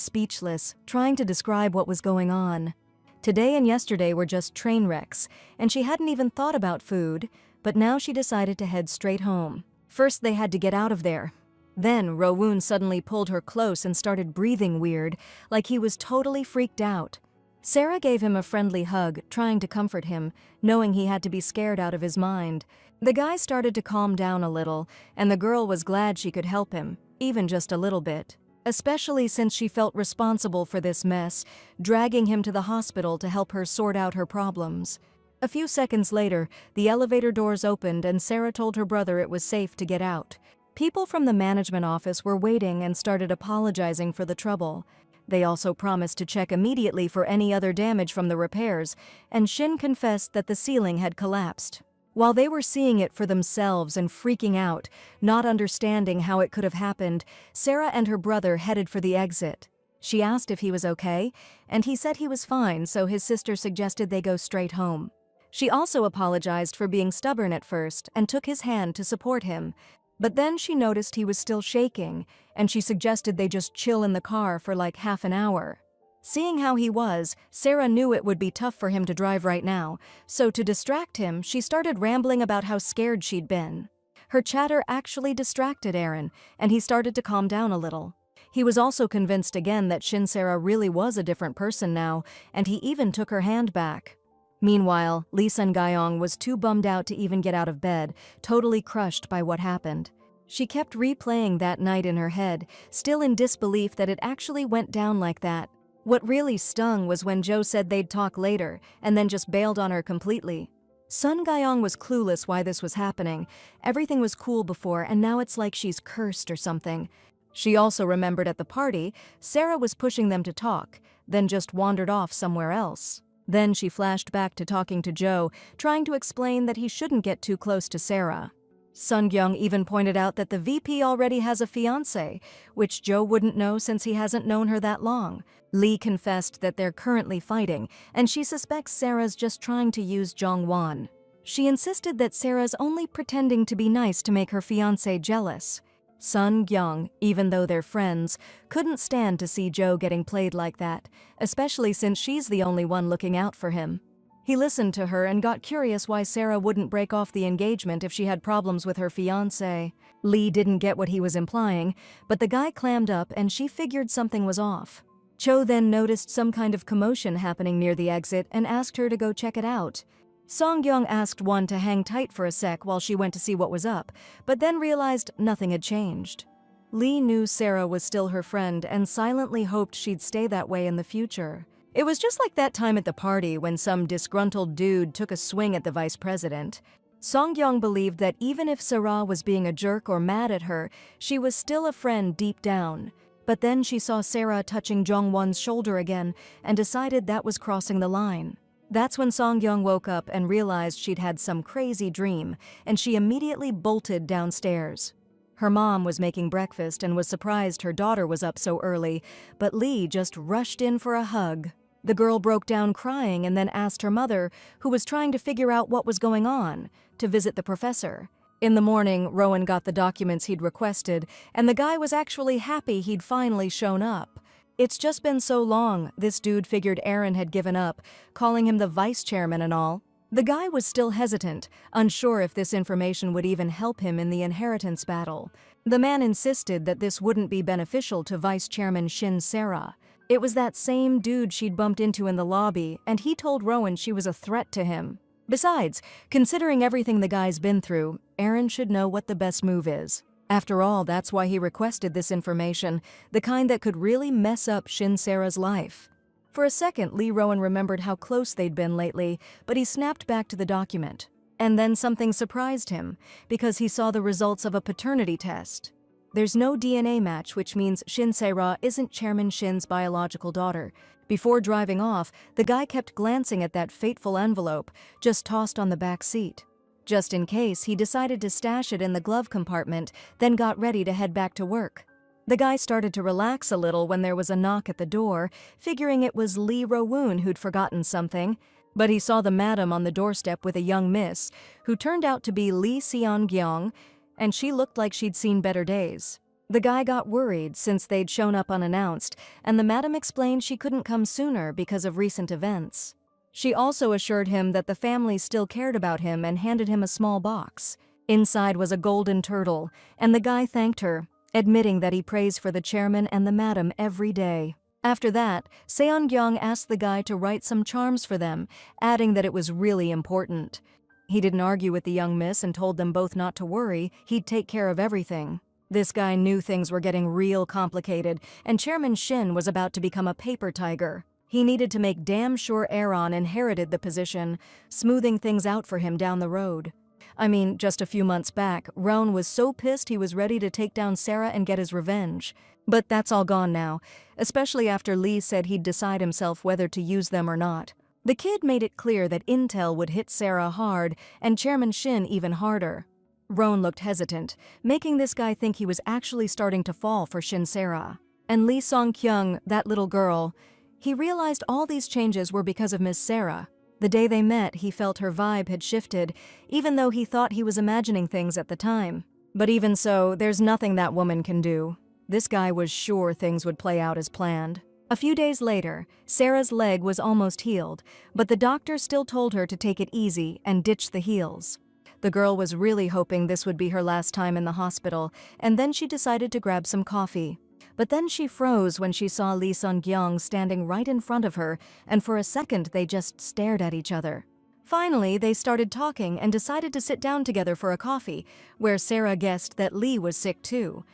speechless, trying to describe what was going on. Today and yesterday were just train wrecks, and she hadn't even thought about food, but now she decided to head straight home. First, they had to get out of there. Then, Rowoon suddenly pulled her close and started breathing weird, like he was totally freaked out. Sarah gave him a friendly hug, trying to comfort him, knowing he had to be scared out of his mind. The guy started to calm down a little, and the girl was glad she could help him, even just a little bit. Especially since she felt responsible for this mess, dragging him to the hospital to help her sort out her problems. A few seconds later, the elevator doors opened and Sarah told her brother it was safe to get out. People from the management office were waiting and started apologizing for the trouble. They also promised to check immediately for any other damage from the repairs, and Shin confessed that the ceiling had collapsed. While they were seeing it for themselves and freaking out, not understanding how it could have happened, Sarah and her brother headed for the exit. She asked if he was okay, and he said he was fine, so his sister suggested they go straight home. She also apologized for being stubborn at first and took his hand to support him. But then she noticed he was still shaking, and she suggested they just chill in the car for like half an hour. Seeing how he was, Sarah knew it would be tough for him to drive right now, so to distract him, she started rambling about how scared she'd been. Her chatter actually distracted Aaron, and he started to calm down a little. He was also convinced again that Shin-Sera really was a different person now, and he even took her hand back. Meanwhile, Lee Sun-Gyeong was too bummed out to even get out of bed, totally crushed by what happened. She kept replaying that night in her head, still in disbelief that it actually went down like that. What really stung was when Joe said they'd talk later, and then just bailed on her completely. Sun-Gyeong was clueless why this was happening. Everything was cool before, and now it's like she's cursed or something. She also remembered at the party, Sarah was pushing them to talk, then just wandered off somewhere else. Then she flashed back to talking to Joe, trying to explain that he shouldn't get too close to Sarah. Sun-Gyeong even pointed out that the VP already has a fiancé, which Joe wouldn't know since he hasn't known her that long. Lee confessed that they're currently fighting, and she suspects Sarah's just trying to use Jong-won. She insisted that Sarah's only pretending to be nice to make her fiancé jealous. Sun-Gyeong, even though they're friends, couldn't stand to see Joe getting played like that, especially since she's the only one looking out for him. He listened to her and got curious why Sarah wouldn't break off the engagement if she had problems with her fiancé. Lee didn't get what he was implying, but the guy clammed up and she figured something was off. Cho then noticed some kind of commotion happening near the exit and asked her to go check it out. Song-Gyeong asked Won to hang tight for a sec while she went to see what was up, but then realized nothing had changed. Lee knew Sarah was still her friend and silently hoped she'd stay that way in the future. It was just like that time at the party when some disgruntled dude took a swing at the vice president. Song-Gyeong believed that even if Sarah was being a jerk or mad at her, she was still a friend deep down. But then she saw Sarah touching Jong-won's shoulder again and decided that was crossing the line. That's when Song-Gyeong woke up and realized she'd had some crazy dream, and she immediately bolted downstairs. Her mom was making breakfast and was surprised her daughter was up so early, but Lee just rushed in for a hug. The girl broke down crying and then asked her mother, who was trying to figure out what was going on, to visit the professor. In the morning, Rowan got the documents he'd requested, and the guy was actually happy he'd finally shown up. It's just been so long, this dude figured Aaron had given up, calling him the vice chairman and all. The guy was still hesitant, unsure if this information would even help him in the inheritance battle. The man insisted that this wouldn't be beneficial to Vice Chairman Shin-Sera. It was that same dude she'd bumped into in the lobby, and he told Rowan she was a threat to him. Besides, considering everything the guy's been through, Aaron should know what the best move is. After all, that's why he requested this information, the kind that could really mess up Shin-Sera's life. For a second, Lee Rowan remembered how close they'd been lately, but he snapped back to the document. And then something surprised him, because he saw the results of a paternity test. There's no DNA match, which means Shin-Sera isn't Chairman Shin's biological daughter. Before driving off, the guy kept glancing at that fateful envelope, just tossed on the back seat. Just in case, he decided to stash it in the glove compartment, then got ready to head back to work. The guy started to relax a little when there was a knock at the door, figuring it was Lee Rowoon who'd forgotten something. But he saw the madam on the doorstep with a young miss, who turned out to be Lee Seon-gyung, and she looked like she'd seen better days. The guy got worried since they'd shown up unannounced, and the madam explained she couldn't come sooner because of recent events. She also assured him that the family still cared about him and handed him a small box. Inside was a golden turtle, and the guy thanked her, admitting that he prays for the chairman and the madam every day. After that, Seon-gyung asked the guy to write some charms for them, adding that it was really important. He didn't argue with the young miss and told them both not to worry, he'd take care of everything. This guy knew things were getting real complicated, and Chairman Shin was about to become a paper tiger. He needed to make damn sure Aaron inherited the position, smoothing things out for him down the road. I mean, just a few months back, Roan was so pissed he was ready to take down Sarah and get his revenge. But that's all gone now, especially after Lee said he'd decide himself whether to use them or not. The kid made it clear that intel would hit Sarah hard and Chairman Shin even harder. Roan looked hesitant, making this guy think he was actually starting to fall for Shin Sarah. And Lee Song-kyung, that little girl, he realized all these changes were because of Miss Sarah. The day they met, he felt her vibe had shifted, even though he thought he was imagining things at the time. But even so, there's nothing that woman can do. This guy was sure things would play out as planned. A few days later, Sarah's leg was almost healed, but the doctor still told her to take it easy and ditch the heels. The girl was really hoping this would be her last time in the hospital, and then she decided to grab some coffee. But then she froze when she saw Lee Sung-gyung standing right in front of her, and for a second they just stared at each other. Finally, they started talking and decided to sit down together for a coffee, where Sarah guessed that Lee was sick too.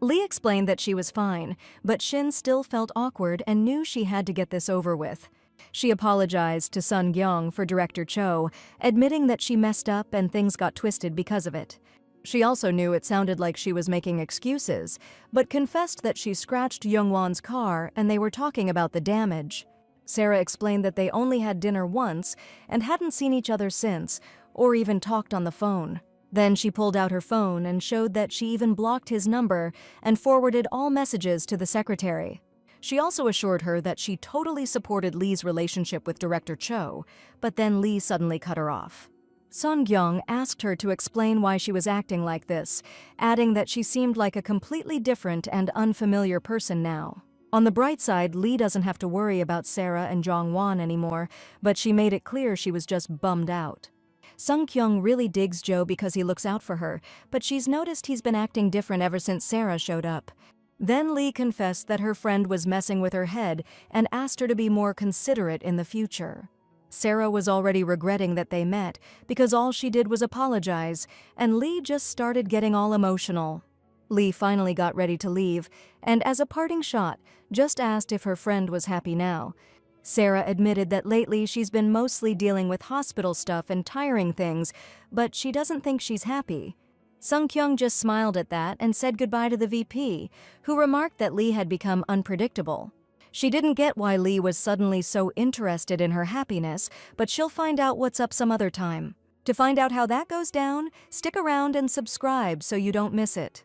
Lee explained that she was fine, but Shin still felt awkward and knew she had to get this over with. She apologized to Sun-gyung for Director Cho, admitting that she messed up and things got twisted because of it. She also knew it sounded like she was making excuses, but confessed that she scratched Youngwon's car and they were talking about the damage. Sarah explained that they only had dinner once and hadn't seen each other since, or even talked on the phone. Then she pulled out her phone and showed that she even blocked his number and forwarded all messages to the secretary. She also assured her that she totally supported Lee's relationship with Director Cho, but then Lee suddenly cut her off. Sung-gyung asked her to explain why she was acting like this, adding that she seemed like a completely different and unfamiliar person now. On the bright side, Lee doesn't have to worry about Sarah and Jong-won anymore, but she made it clear she was just bummed out. Sung-kyung really digs Joe because he looks out for her, but she's noticed he's been acting different ever since Sarah showed up. Then Lee confessed that her friend was messing with her head and asked her to be more considerate in the future. Sarah was already regretting that they met because all she did was apologize, and Lee just started getting all emotional. Lee finally got ready to leave, and as a parting shot, just asked if her friend was happy now. Sarah admitted that lately she's been mostly dealing with hospital stuff and tiring things, but she doesn't think she's happy. Sung-kyung just smiled at that and said goodbye to the VP, who remarked that Lee had become unpredictable. She didn't get why Lee was suddenly so interested in her happiness, but she'll find out what's up some other time. To find out how that goes down, stick around and subscribe so you don't miss it.